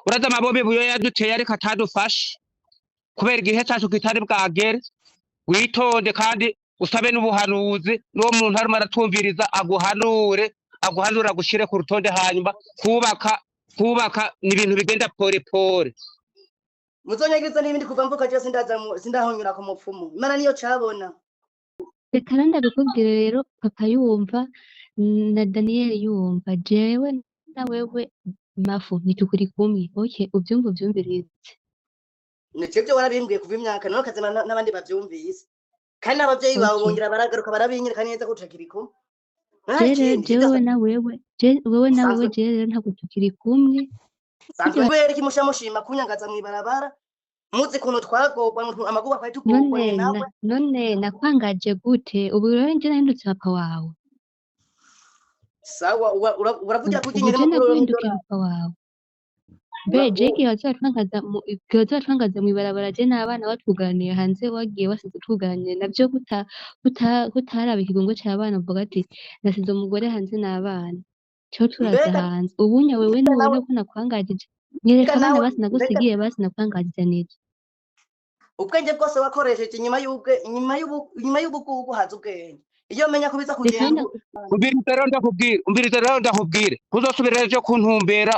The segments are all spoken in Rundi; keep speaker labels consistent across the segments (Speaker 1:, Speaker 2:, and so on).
Speaker 1: uraza amabobe buyo yaduteye ariko atadufashe kubera igihe cyacu kitari bwagere witonde kandi usabe n'ubuhanuzi n'uwo muntu arimo aratumviriza aguhanure agushire ku rutonde hanyuma kubaka ni ibintu bigenda pore pore
Speaker 2: muzonyagiriza n'ibindi kuva mvuka je sindahonyura ku mupfumu imana niyo cabona
Speaker 3: reka ndabikubwira rero papa yumva na Daniel yumva jewe na wewe mafu nitukuri kumwe okay ubyumva byumvirize
Speaker 2: Nicyo warabimbwiye kuva imyaka none kazima n'abandi bavyumvise kandi abavyeyi bawe bongera baragaruka barabinyereka neza ko tukiriko
Speaker 3: jewe na wewe rero ntabwo tukiri kumwe
Speaker 2: sanzwe kubera iki mushima kunyangaza mwibarabara muzi kuntu twagobwa amaguba kwari tugobwa nawe
Speaker 3: none nakwangaje gute ubu rero nje nahindutse papa wawe
Speaker 2: sawa uravugira kuginyira
Speaker 3: papa wawe beje kiwazatwangaza mwibarabara je n'abana batuganiye hanze wagiye wasize tuganire navyo kutaraba ikigongo c'abana uvuga ati nasize umugore hanze n'abana cyo turaza hanze ubunya wewe nubona ko nakwangagije nyereka abana basi nagusigiye basi nakwangagije neza
Speaker 2: ubwenge bwose wakoresheje inyuma y'ubugugu haza ubwenge iyo menya kubiza kugenda
Speaker 1: umbiriza rero ndakubwire uzosubira ryo kuntumbera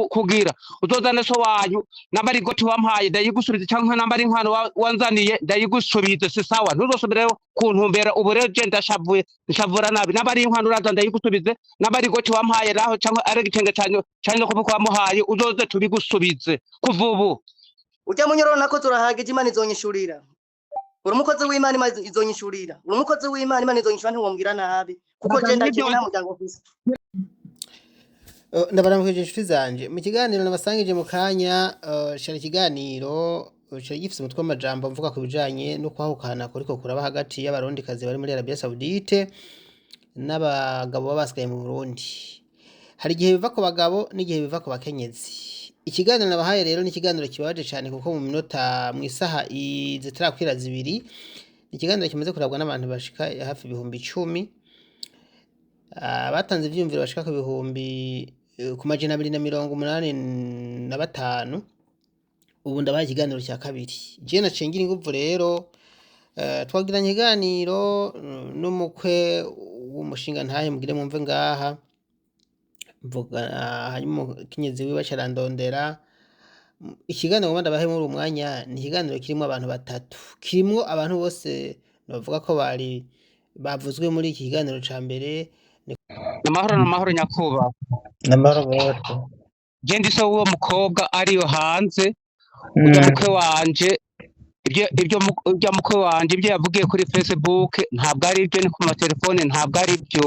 Speaker 1: kugira uzozane so wanyu nambari goti wampaye ndayigusubiza cyangwa nambari inkwano wanzaniye ndayigusubiza si sawa ntuzosubira kuntumbera ubu rero je ndashavura nabi nambari inkwano uraza ndayigusubize nambari goti wampaye raho cyangwa ari gitenge cyane kuko wamuhaye uzoze tubigusubize kuva ubu
Speaker 2: ujya munyoro nako turahagije imana izonyishurira urumukozi w'Imana imana izonyishurira urumukozi w'Imana imana izonyishura ntiwombwira nabi kuko je ndagiye nta muryango ofisi
Speaker 4: ndabaramukije inshuti zanje mu kiganiro nabasangije mu kanya shara ikiganiro cyo gifite umutwe w'amajambo mvuga ku bijanye no kwahukana kuriko kuraba hagati y'abarundi kazi bari muri Arabia Saudite n'abagabo babasikaye mu Burundi hari igihe biva ku bagabo n'igihe biva ku bakenyezi ikiganiro nabahaye rero ni ikiganiro kibabaje cyane kuko mu minota mu isaha zitarakwira zibiri ikiganiro kimaze kurabwa n'abantu bashika hafi 10,000 batanze ivyumviro bashika ku 285 ubu ndabaye ikiganiro cya kabiri je nacengira inguvu rero twagiranye ikiganiro n'umukwe w'umushinga ntahe mugire mumve ngaha mvuga hanyuma kinyezi wiwe cyarandondera ikiganiro ngo ndabahe muri umwanya ni ikiganiro kirimo abantu batatu kirimo abantu bose bavuga ko bari bavuzwe muri iki kiganiro ca mbere
Speaker 1: namahoro nyakuba
Speaker 4: namahoro
Speaker 1: je ndiso uwo mukobwa ariyo hanze ujya mukwe wanje ibyo mukwe wanje ibyo yavugiye kuri Facebook ntabwo ari ibyo ni ku matelefone ntabwo ari byo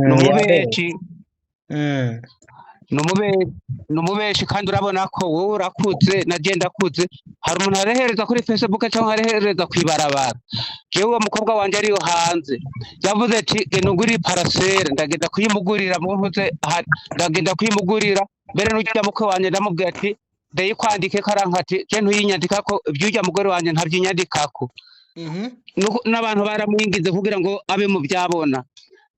Speaker 1: numubeshi numubeshi kandi urabona ko wowe urakuze nagenda kuze hari umuntu arehereza kuri Facebook cyangwa arehereza kwibarabara jewe uwo mukobwa wanje ariyo hanze yavuze ati genuguri parcelle ndagenda kuyimugurira mvuze ndagenda kuyimugurira mbere n'ujya mukwe wanje ndamubwira ati ndayikwandike karankati je ntuyinyandika ko byujya mugore wanje ntabyinyandikako n'abantu baramuhingize kugira ngo abe mu byabona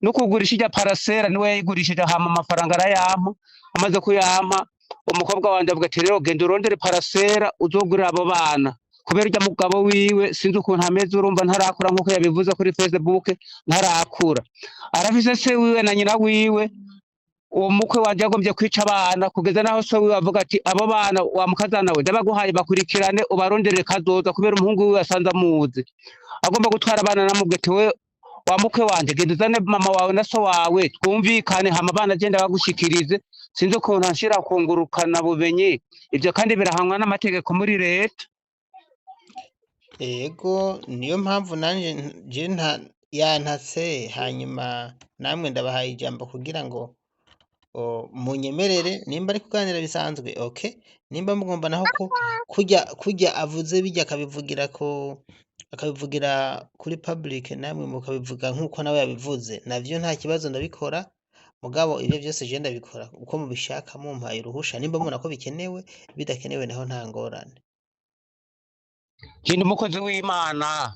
Speaker 1: no kugurisha ijya parcelle niwe yayigurishije hama amafaranga arayampa amaze kuyampa umukobwa wanje avuga ati rero genda urondere parcelle uzogurira abo bana kubera ujya mugabo wiwe sinzi ukuntu ameze urumva ntarakura nkuko yabivuze kuri Facebook ntarakura arafise se wiwe na nyina wiwe uwo mukwe wanje yagombye kwica abana kugeza naho so wiwe avuga ati abo bana wa mukazana we ndabaguhaye bakurikirane ubarondere kazoza kubera umuhungu wiwe asanze amuzi agomba gutwara abana namubwete we wa mukwe wanje genda uzane mama wawe na so wawe twumvikane hama abana agenda bagushikirize sinzi ukuntu nshira kungurukana bubenye ibyo kandi birahanwa n'amategeko muri leta
Speaker 4: yego niyo mpamvu nanje je yantase hanyuma namwe ndabahaye ijambo kugira ngo munyemerere nimba ari kuganira bisanzwe okay nimba mugomba naho ko kujya avuze bijya akabivugira kuri public namwe mukabivuga nkuko nawe yabivuze navyo nta kibazo ndabikora mugabo ibyo byose je ndabikora uko mubishaka mumpaye uruhusha nimba mubona ko bikenewe bidakenewe naho nta ngorane
Speaker 1: Jindi umukozi w'Imana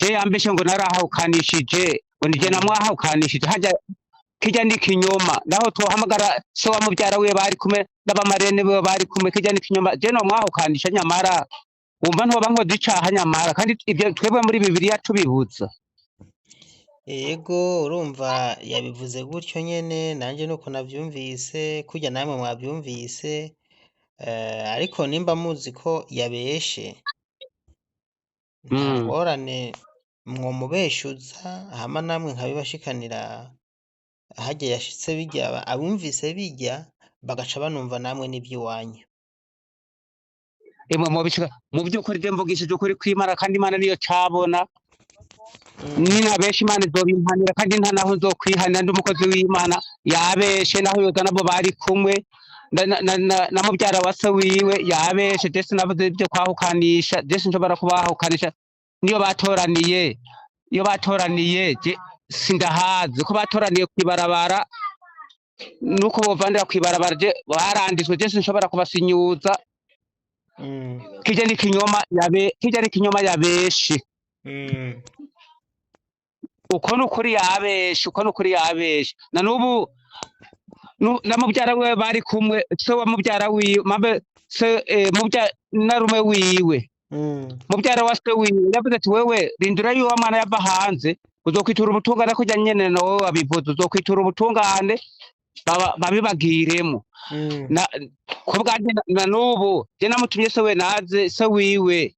Speaker 1: yambeshe ngo narahawukanishije ngo nije namwahawukanishije hajya kijya ni kinyoma naho twohamagara se wa mubyara we bari kumwe n'abamarene be bari kumwe kijya ni kinyoma je no mwahukanisha nyamara wumva ntoba nkoze icaha nyamara kandi ibyo twebwe muri Bibiliya tubibutsa.
Speaker 4: Yego urumva yabivuze gutyo nyene nanje nuko navyumvise kurya namwe mwavyumvise ariko nimba muzi ko yabeshe nta ngorane mwomubeshuza hama namwe nkabibashikanira harya yashitse birya abumvise birya bagaca banumva namwe n'ivy'iwanyu.
Speaker 1: Emwe mu by'ukuri je mvugishije ukuri kw'Imana kandi Imana niyo cabona nina benshi Imana izobimpanira kandi nta naho nzokwihanira ndi umukozi w'Imana yabeshe naho yoza nabo bari kumwe na mubyara wa se wiwe yabeshe je sinavuze ibyo kwahukanisha je sinshobora kubahukanisha niyo batoraniye je sindahazi ko batoraniye kwibarabara nuko bovandira kwibarabara je baranditswe je sinshobora kubasinyuza kijya ni kinyoma yabeshe uko nukuri yabeshe na nubu na mubyara we bari kumwe se wa mubyara wiwe mabe se narume wiwe mubyara wa se wiwe yavuze ati wewe rindura yuwa mwana yava hanze uzokwitura ubutungane kujya nyene nawe wabivuze uzokwitura ubutungane babibagiremo ko bwanje na nubu je namutumye se we naze se wiwe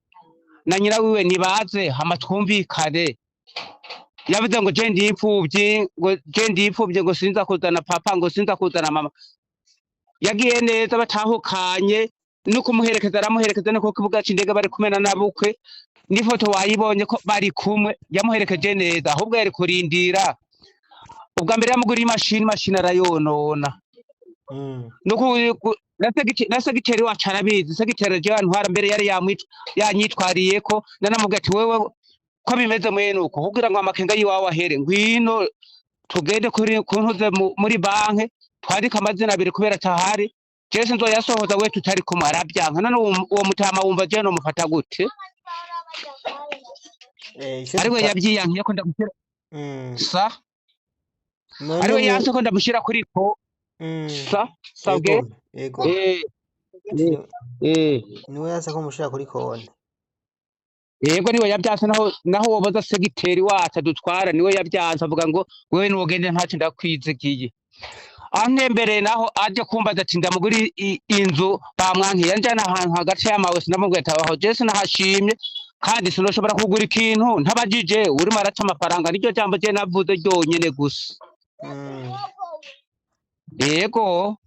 Speaker 1: na nyina wiwe nibaze hama twumvikane yavuze ngo je ndipfuvye ngo sinza kuzana papa ngo sinza kuzana mama yagiye neza batahukanye nuko muherekeza aramuherekeza nuko kibuga c'indege bari kumena nabukwe n'ifoto wayibonye ko bari kumwe yamuherekeje neza ahubwo yari kurindira ubwa mbere yamuguriye imashini arayonona nuko na segiteri wacu arabizi segiteri je ntwara mbere yari yanyitwariyeko nanamubwira ati wewe ko bimeze mwene uko kugira ngo amakenga yiwawe ahere ngwino tugende kuntuze muri banke twandika amazina abiri kubera tahari Jese nzoyasohoza we tutari kumwe arabyanka none uwo mutama wumva je no mufata gute ariwe yabyiyankiye ko ndamushyira sa ariwe yanse ko ndamushyira kuri ko sabwe
Speaker 4: yego niwe yanse ko mushyira kuri konti
Speaker 1: yego niwe yabyanse naho woboza segiteri wacu dutwara niwe yabyanse avuga ngo wewe nuwogende ntacyo ndakwizigiye mbere naho aje kumbaza ati ndamuguri inzu bamwankiye njana ahantu hagati y'amawe sinamubweta aho Jesse nahashimye kandi sinoshobora kugura ikintu ntabajije urimo araca amafaranga nicyo jambo je navuze ryonyene gusa yego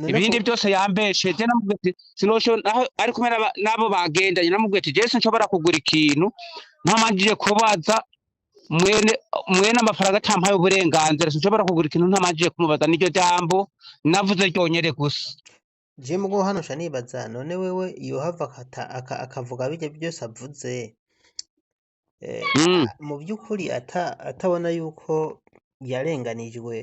Speaker 1: ibindi byose yambeshe je namubwete sinosho naho ari kumwe nabo bagendanye namubwete Jesse nshobora kugura ikintu ntamanjije kubaza mwene amafaranga atampaye uburenganzira sinshobora kugura ikintu ntamanjije kumubaza nicyo jambo navuze ryonyene gusa
Speaker 4: je mugo hano sha nibaza none wewe iyo hava akavuga bijye byose avuze mu by'ukuri atabona yuko yarenganijwe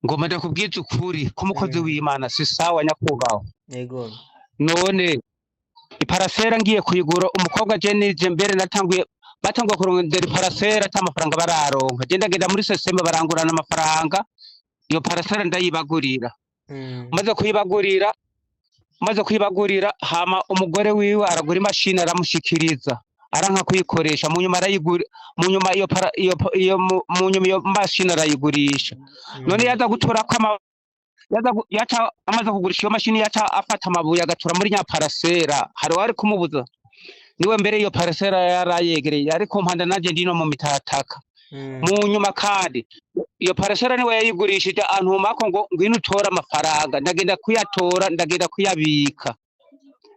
Speaker 1: ngoma ndakubwiza ukuri ko umukozi w'Imana si sawa nyakubaho
Speaker 4: yego
Speaker 1: none iparasera ngiye kuyigura umukobwa je nije mbere batanguye kurondera iparasera cy'amafaranga bararonka je ndagenda muri seseme barangurana amafaranga iyo parasera ndayibagurira maze kuyibagurira hama umugore wiwe aragura imashini aramushikiriza aranka kuyikoresha mu nyuma iyo mashini arayigurisha none yaza gutura ko yaca amaze kugurisha iyo mashini yaca afata amabuye agatura muri nya parasera hari wari kumubuza niwe mbere iyo parasera yarayegereye ariko mpanda naje ndino mu mitataka mu nyuma kandi iyo parasera niwe yayigurishije antuma ko ngwino utora amafaranga ndagenda kuyatora ndagenda kuyabika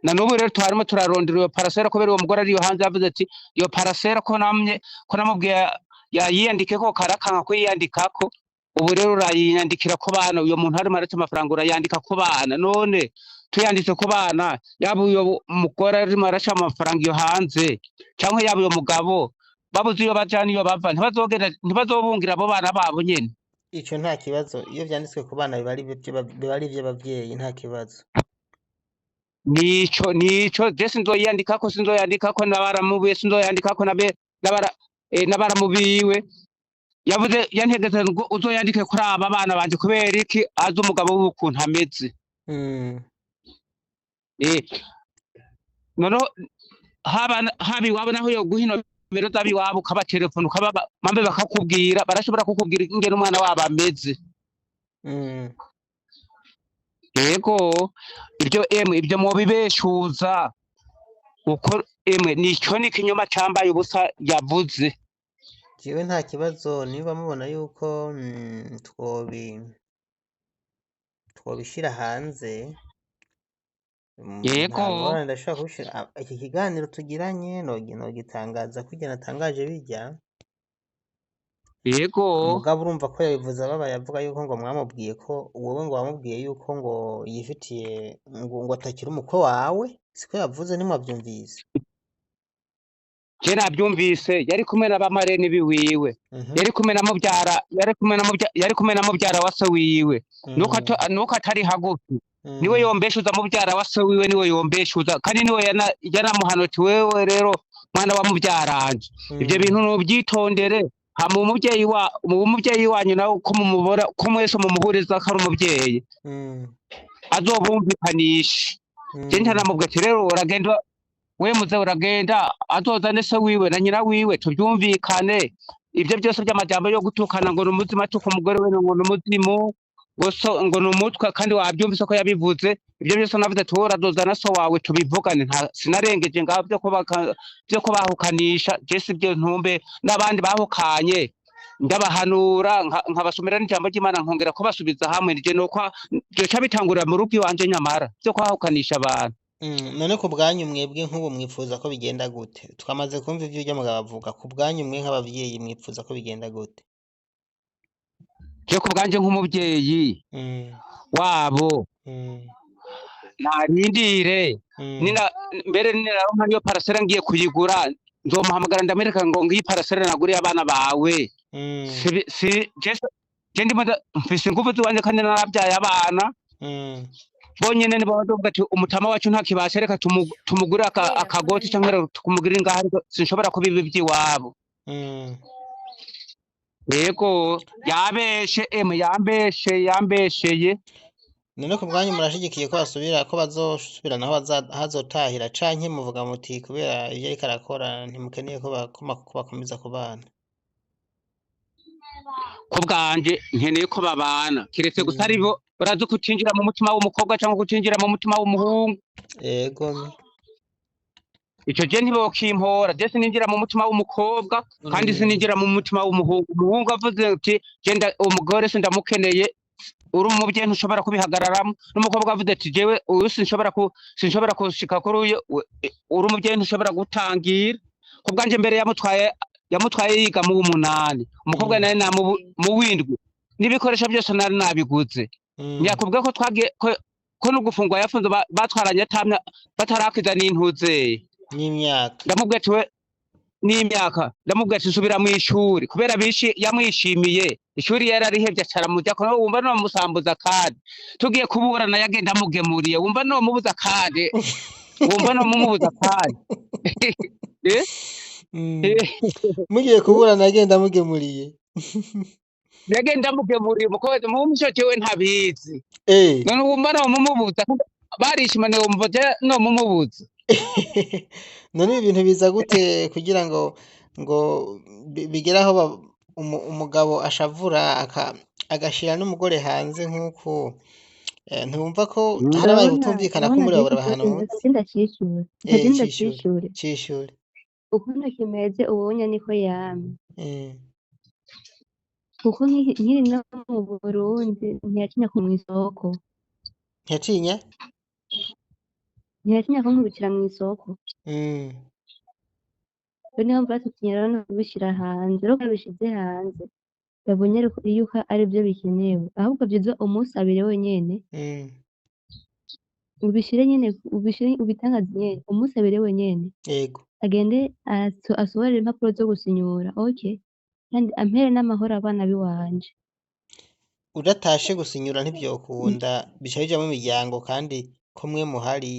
Speaker 1: na nubu rero twarimo turarondera iyo parasera kubera uwo mugore ari yo hanze yavuze ati iyo parasera ko namubwiye yiyandike ko karakanga ko yiyandikako ubu rero urayiyandikira ku bana uyo muntu harimo araca amafaranga urayandika ku bana none tuyanditse ku bana yaba uyo mugore arimo araca amafaranga iyo hanze cyangwa yaba uyo mugabo babuze iyo bajana iyo bava ntibazobungira abo bana babo nyene
Speaker 4: ico nta kibazo iyo vyanditswe ku bana biba ari ivy'abavyeyi nta kibazo
Speaker 1: nico je sinzoyandikako nabaramubuye sinzoyandikako n'abaramubiwe yavuze yantegetse ngo uzoyandike kuri aba bana banje kubera iki azi umugabo w'ukuntu ameze noneho haba iwabo naho yo guha inomero z'abiwabo ukabaterefona mambe bakakubwira barashobora kukubwira ingene umwana wabo ameze yego ibyo mubibeshuza uko nicyo ni ikinyoma cambaye ubusa yavuze
Speaker 4: jewe nta kibazo niba mubona yuko twobishira hanze
Speaker 1: yego
Speaker 4: ngorane ndashobora kubishira iki kiganiro tugiranye nogitangaza kugira natangaje bijya
Speaker 1: yego
Speaker 4: mugabo urumva ko yabivuze ababaye avuga yuko ngo mwamubwiye ko wowe ngo wamubwiye yuko ngo yifitiye ngo atakiri umukwe wawe siko yavuze ntimwabyumvise
Speaker 1: je nabyumvise yari kumwe n'abamarene biwiwe yari kumwe na mubyara wa se wiwe nuko atari hagufi niwe yombeshuza mubyara wa se wiwe niwe yombeshuza kandi niwe yanamuhanoti wewe rero mwana wa mubyaranje ibyo bintu nubyitondere mu mubyeyi wanyu nawe ko mumubora ko mwese mumuhuriza ko ari umubyeyi azobumvikanisha je ntanamubwe ati rero uragenda we muze uragenda azozane se wiwe na nyina wiwe tubyumvikane ibyo byose by'amajambo yo gutukana ngo n'umuzima tuko umugore we ngo n'umuzimu ngo n'umutwe kandi wabyumvise ko yabivuze ibyo byose navuze ati wowe urazozana so wawe tubivugane sinarengeje ngaho byo ko bahukanisha jesi ibyo ntumbe n'abandi bahukanye ndabahanura nkabasomera n'ijambo ry'Imana nkongera ko basubiza hamwe nije nuko byoca bitangurira mu rugo iwanje nyamara byo kwahukanisha abantu
Speaker 4: none ku bwanyu mwebwe nk'ubu mwifuza ko bigenda gute twamaze kumva ibyo ujya mugabo avuga ku bwanyu mwe nk'abavyeyi mwifuza ko bigenda gute
Speaker 1: je ku bwanje nk'umuvyeyi wabo narindire mbere ninaronka niyo parasera ngiye kuyigura nzomuhamagara ndamereka ngo ngiyi parasera naguriye abana bawe je ndimo mfise ingufu ziwanje kandi narabyaye abana bonyene nibo bavuga ati umutama wacu ntakibashe reka tumugure akagoti cyangwa tukumugirira ngaho ariko sinshobora kubiba iby'iwabo yego yambesheye
Speaker 4: none ku bwanyu murashigikiye ko bazosubira naho hazotahira canke muvuga muti kubera iyo ariko arakora ntimukeneye ko bakomeza kubana
Speaker 1: ko bwanje nkeneye ko babana kiretse gusa ari bo barazi kucinjira mu mutima w'umukobwa cyangwa kucinjira mu mutima w'umuhungu
Speaker 4: yego
Speaker 1: ico je ntibokimpora je sininjira mu mutima w'umukobwa kandi sininjira mu mutima w'umuhungu umuhungu avuze ati je umugore sindamukeneye uri umuvyeyi ntushobora kubihagararamo n'umukobwa avuze ati jewe uyu sinshobora kushika kuri uyu uri umuvyeyi ntushobora gutangira ku bwanje mbere yamutwaye yiga mu w'umunani umukobwa nawe mu w'indwi n'ibikoresho byose nari nabiguze nyakubwa ko twagiye ko n'ugufungwa yafunze batwaranye batarakiza n'intuze
Speaker 4: n'imyaka
Speaker 1: ndamubwira ati subira mu ishuri kubera yamwishimiye ishuri yararihevye acaramujya ko wumva no musambuza kandi tugiye kuburana yagenda amugemuriye wumva no mubuza kandi
Speaker 4: mugiye kuburana yagenda amugemuriye
Speaker 1: yagenda amugemuriye umukozi mu mushoke we ntabizi none wumva no mumubuza barishimane wumva no mumubuza
Speaker 4: none ibintu biza gute kugira ngo bigeraho umugabo ashavura agashira n'umugore hanze nk'uko ntumva ko harabaye gutumvikana ko muri abo bahantu cishuri
Speaker 3: ukuntu kimeze ubonye niko yamye kuko nkiri no mu Burundi ntiyatinya ko mw'isoko
Speaker 4: ntiyatinya
Speaker 3: kumubikira mw'isoko niyo mpamvu batukinyera no kubishyira hanze rero babishize hanze babonye yuko ari byo bikenewe ahubwo byiza umusabire wenyene ubitangaze nyene umusabire wenyene
Speaker 4: yego
Speaker 3: agende asohorere impapuro zo gusinyura okay kandi ampere n'amahoro abana biwanje
Speaker 4: udatashe gusinyura ntibyokunda bica bijamwo imiryango kandi ko mwe muhari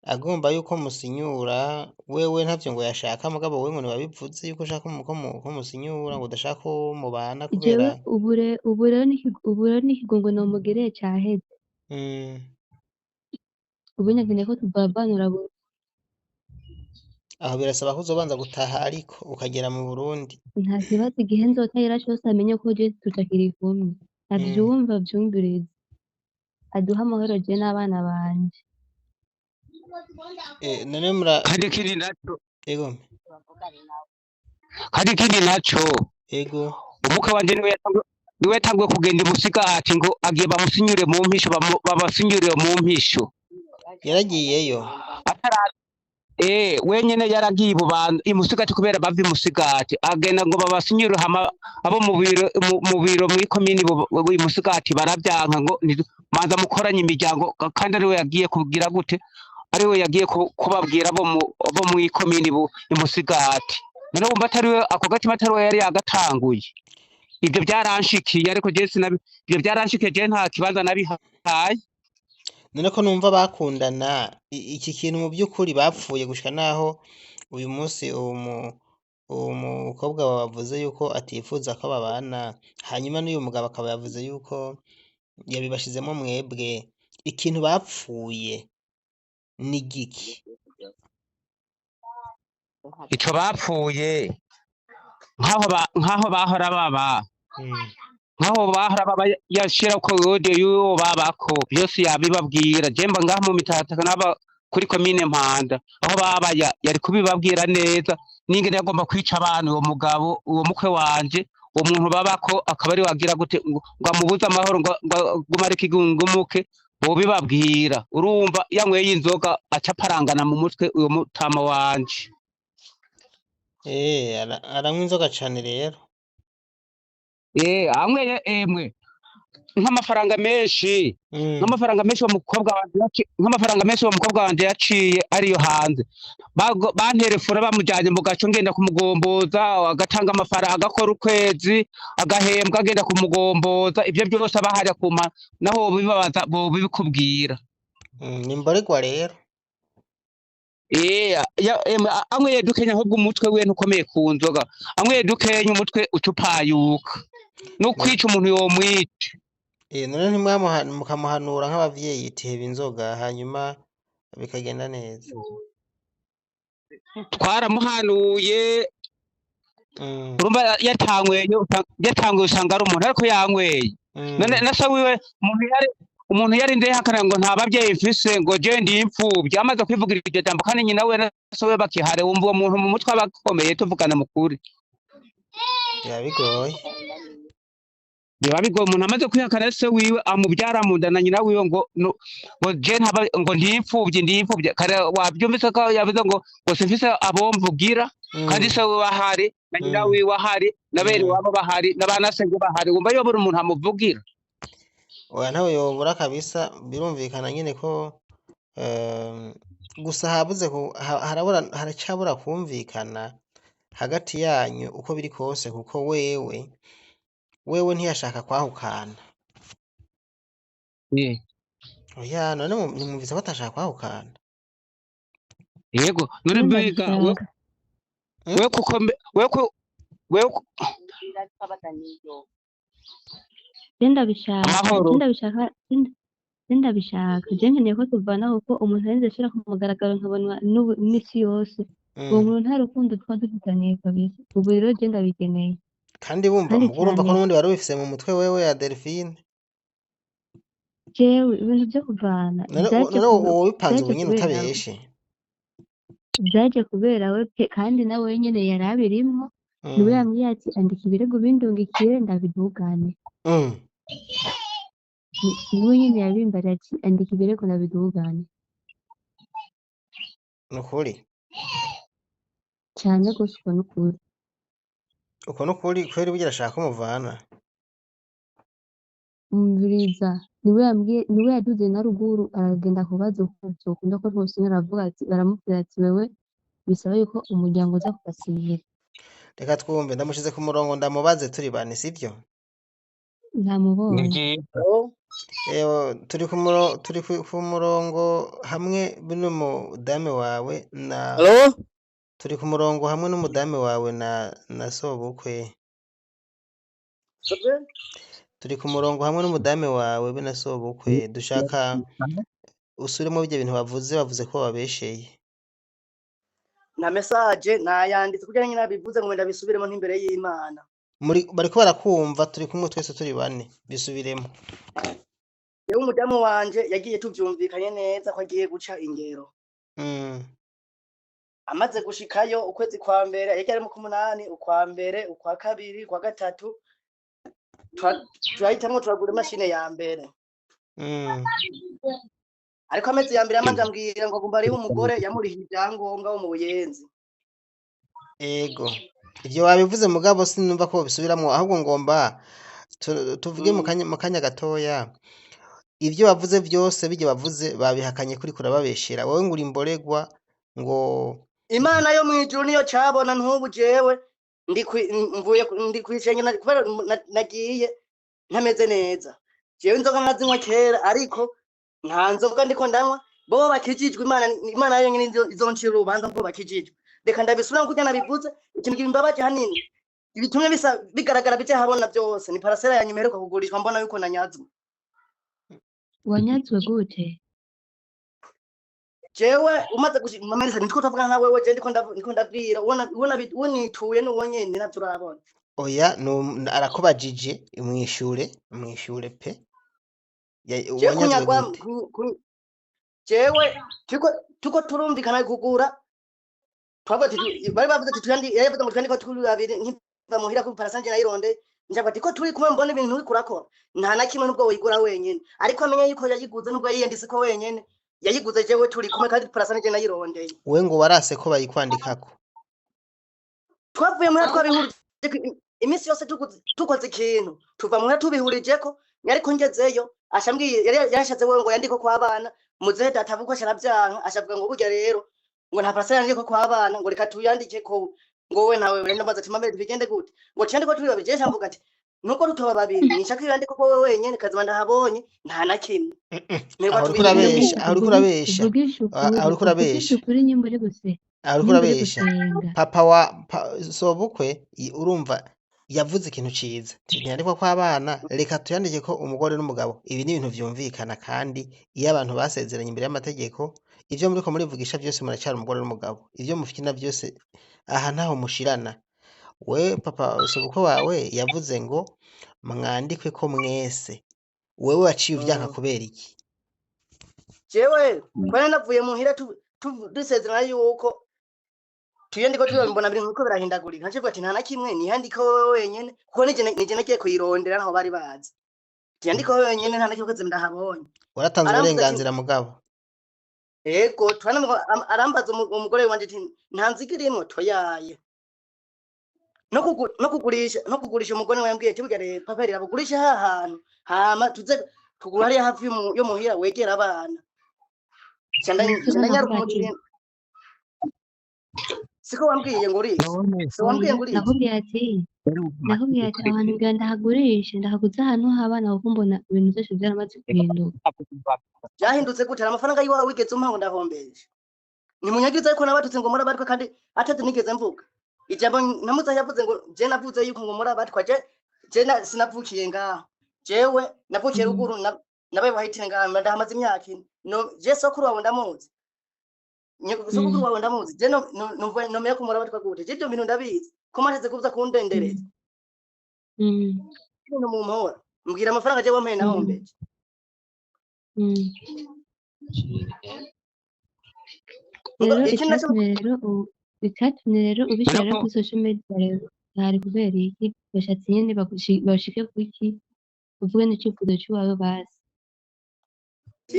Speaker 4: agomba yuko musinyura wewe ntavyo ngo yashaka mugabo wewe ngo ntiwabivuze yuko ushaka ko musinyura ngo udashaka ko mubana
Speaker 3: jewe
Speaker 4: kubera
Speaker 3: ubu rero n'ikigongo nomugiriye caheze ubu nkeneye ko tuvavanura
Speaker 4: aho birasaba ko uzobanza gutaha ariko ukagera mu Burundi.
Speaker 3: nta kibazo igihe nzotahira cose amenye ko je tutakiri kumwe avyumva avyumvirize aduhe amahoro je n'abana banje
Speaker 4: none
Speaker 1: kandi ikindi naco
Speaker 4: ego
Speaker 1: kandi ikindi naco
Speaker 4: ego
Speaker 1: umukwe wanje niwe yatanguye kugenda imusigati ngo agiye bamusinyure mu mpisho babasinyurire mu mpisho
Speaker 4: yaragiyeyo
Speaker 1: wenyene yaragiye imusigati kubera bava imusigati agenda ngo babasinyure abo mu biro muri komini imusigati baravyanka ngo manza mukoranye imiryango kandi ariwe yagiye kugira gute ariwe yagiye kubabwira bo muri komini imusigati none wumva atariwe ako gatima atariwe yari yagatanguye ivyo byaranshikiye ariko je ivyo byaranshikiye je nta kibanza nabihaye
Speaker 4: none ko numva bakundana iki kintu mu by'ukuri bapfuye gushika naho uyu munsi uwo mukobwa wavuze yuko atifuza ko babana hanyuma n'uyu mugabo akaba yavuze yuko yabibashizemo mwebwe ikintu bapfuye ni giki
Speaker 1: ico bapfuye nkaho bahora baba nkaho bahora baba yashira ko audio y'uwo babako byose yabibabwira jemba ngaha mu mitataka n'aba kuri komine Mpanda aho baba yari kubibabwira neza n'ingene yagomba kwica abantu uwo mugabo uwo mukwe wanje uwo muntu babako akaba ari wagira gute ngo amubuze amahoro ngo gumare kigungumuke bo bibabwira urumva yanyweye inzoga aca parangana mu mutwe uwo mutama wanje
Speaker 4: aranywa inzoga cane rero
Speaker 1: amwe emwe nk'amafaranga menshi uwo mukobwa wanje yaciye ariyo hanze banterefura bamujanye mu gaco ngenda kumugomboza agatanga amafaranga agakora ukwezi agahembwa agenda kumugomboza ivyo byose abaharya kuma naho bibabaza bo bibikubwira
Speaker 4: ni mborerwa rero
Speaker 1: amwe yedukenya ahubwo umutwe we ntukomeye ku nzoga amwe yedukenya umutwe ucupayuka no kwica umuntu yomwica
Speaker 4: none mukamuhanura nk'abavyeyi itiheba inzoga hanyuma bikagenda neza
Speaker 1: twaramuhanuye urumva yatanguye usanga ari umuntu ariko yanyweye none nasa wiwe umuntu yari ndehakana ngo nta bavyeyi mfise ngo je ndi imfuvyi amaze kwivugira iryo jambo kandi nyina we nasa we bakihare wumva uwo muntu mu mutwe abakomeye tuvugana mukuri
Speaker 4: biba bigoye
Speaker 1: umuntu amaze kwihakana se wiwe amubyara mu nda na nyina wiwe ngo je ntaba ngo ndi imfuvyi kare wabyumvise ko yavuze ngo simfise abomvugira kandi se we bahari na nyina wiwe ahari na bene wabo bahari n'abana se bahari wumva yobura umuntu amuvugira
Speaker 4: oya ntawe yobura kabisa birumvikana nyene ko gusa haracabura kumvikana hagati yanyu uko biri kose kuko wewe ntiyashaka kwahukana oya none nimwumvise ko atashaka kwahukana
Speaker 1: yego none mbega
Speaker 3: ndabishaka je nkeneye ko tuvana kuko umuntu arinze ashira ku mugaragaro nkabonwa n'isi yose uwo muntu nta rukundo twaba dufitaniye kabisa ubu rero je ndabikeneye
Speaker 4: kandi urumva ko n'ubundi wari ubifise mu mutwe wewe ya Delphine
Speaker 3: jewe ibintu vyo kuvana
Speaker 4: none wowe bipanze ubu nyene utabeshe
Speaker 3: vyaje kubera we kandi nawe nyene yari abirimwo niwe yambwiye ati andika ibirego bindungikire ndabidugane niwe nyene yabimbariye ati andika ibirego ndabidugane
Speaker 4: nukuri
Speaker 3: cane gose uko nukuri
Speaker 4: uko nukuri kweri bugira ashaka umuvana
Speaker 3: umviriza niwe yaduze na ruguru aragenda kubaza uko vyokunda ko ntosinya aravuga ati baramubwira ati wewe bisaba yuko umuryango uza kugasinyira
Speaker 4: reka twumve ndamushize ku murongo ndamubaze turi bane sivyo
Speaker 3: ntamubonye
Speaker 1: nivyiza
Speaker 2: Oh,
Speaker 4: turi ku murongo hamwe n'umudamu wawe
Speaker 2: hello
Speaker 4: turi ku murongo hamwe n'umudamu wawe na sobukwe
Speaker 2: sabwe
Speaker 4: turi ku murongo hamwe n'umudamu wawe be na sobukwe dushaka usubiremo ibyo bintu bavuze ko babesheye
Speaker 2: na message nayanditse kugira ngo nabivuze ngo ndabisubiremo n'imbere y'Imana.
Speaker 4: bariko barakumva turi kumwe twese turi bane bisubiremo
Speaker 2: Yewe umudamu wanje yagiye tuvyumvikanye neza ko agiye guca ingero. Amaze gushikayo ukwezi kwa mbere yagiye ari mu kumunani ukwa mbere ukwa kabiri ukwa gatatu turahitamwo turagura imashine ya mbere. Ariko amezi ya mbere yamanje ambwira ngo agomba ariho umugore yamurihiye ibyangombwa wo mu Buyenzi.
Speaker 4: ego ivyo wabivuze mugabo sinumva ko bisubiramwo ahubwo ngomba tuvuge mu kanya gatoya ivyo bavuze vyose bijye bavuze babihakanye kuri kurababeshera wowe nguri imboregwa ngo
Speaker 2: Imana yo mwijuru niyo cabona ntubu jewe ndi kwicenge kubera nagiye ntameze neza. Jewe inzoga nkazinywa kera ariko nta nzoga ndiko ndanywa bo bakijijwe Imana yo nyine izoncira urubanza ngo bakijijwe. Reka ndabisubira kuko nabivuze ikintu kimbabaje hanini ibitumye bigaragara bije habona byose ni parasera ya nyuma iheruka kugurishwa mbona yuko nanyazwe.
Speaker 3: wanyazwe gute
Speaker 2: Jewe umaze gushimamariza nitwo tavugana na wewe je ndiko ndabwira unituye n'uwo nyene navyo urabona.
Speaker 4: oya arakubajije mwishure pe
Speaker 2: Kunyagwa jewe tuko turumvikana kugura twabati bari bavuze ati tuyandi yavuze ngo twandiko turi babiri nkiva muhira ku parasanje nayironde njagwa ati ko turi kumwe mbona ibintu uri kurakora nta na kimwe nubwo wigura wenyene ariko amenye yuko yayiguze nubwo yiyandise ko wenyene yayiguze jewe turi kumwe kandi parasanje nayirondeye
Speaker 4: we ngo warase ko bayikwandikako
Speaker 2: twavuye muri twabihurije imisi yose tukoze ikintu tuva muhira tubihurijeko ariko ngezeyo ashambwiye yarashatse wewe ngo yandiko kwa abana muzehe datavuga sharavyanka ashavuga ngo burya rero ngo nta parasera yandiko kwa abana ngo reka tuyandike ko ngo we nawe renda maze ati mamere bigende gute ngo cyandiko turi babije shamvuga ati nuko rutoba babiri nishaka yandiko ko wewe wenyene kazima ndahabonye nta na kimwe
Speaker 4: ariko urabesha
Speaker 3: kuri nyimbure guse
Speaker 4: ariko urabesha papa wa sobukwe urumva yavuze ikintu ciza ntiyandikwa ko abana reka tuyandike ko umugore n'umugabo ibi ni ibintu vyumvikana kandi iyo abantu basezeranye imbere y'amategeko ivyo muriko murivugisha vyose muracyari umugore n'umugabo ivyo mufikina vyose aha ntaho mushirana we papa sobukwe wawe yavuze ngo mwandikwe ko mwese wewe waciye uvyanka kubera iki
Speaker 2: jewe kwana navuye muhira dusezerana yuko tuyandiko mbona biri nkuko birahindagurika nje ati nta na kimwe niyandiko wenyene kuko nije nagiye kuyirondera naho bari bazi tuyandiko wenyene nta na kimwe kaze ndahabonye
Speaker 4: waratanze uburenganzira mugabo
Speaker 2: ego twana arambaza umugore wanje ati nta nzigirimo toyaye no kugurisha umugore wambwiye ati bugare papa rira bugurisha hahantu hama tuze tugura hariya hafi yo muhira wegera abana candanya rumugire siko wambwiye ngo uri wambwiye ngo uri
Speaker 3: nakubwiye ati abantu ngira ndahaguze ahantu h'abana kuko mbona ibintu byose byaramaze guhinduka
Speaker 2: byahindutse gute amafaranga yiwawe wigeze umpa ngo ndahombeje ni munyagize ariko nabatutse ngo murabatwa kandi atatu nigeze mvuga ijambo namuza yavuze ngo je navuze yuko ngo murabatwa je sinavukiye ngaho jewe navukiye ruguru nabaye bahitire ngaho ndahamaze imyaka no je sokuru wawe ndamuzi sokuru wawe ndamuzi je no meya ko murabatwa gute je ibyo bintu ndabizi ko mateze kuza kundendereza no mu mpora mbwira amafaranga je wampaye nahombeje
Speaker 3: icyatumye rero ubishyira kuri social media rero hari kubera iki bashatse nyine bashike kuki uvuge n'icyifuzo cy'iwawe bazi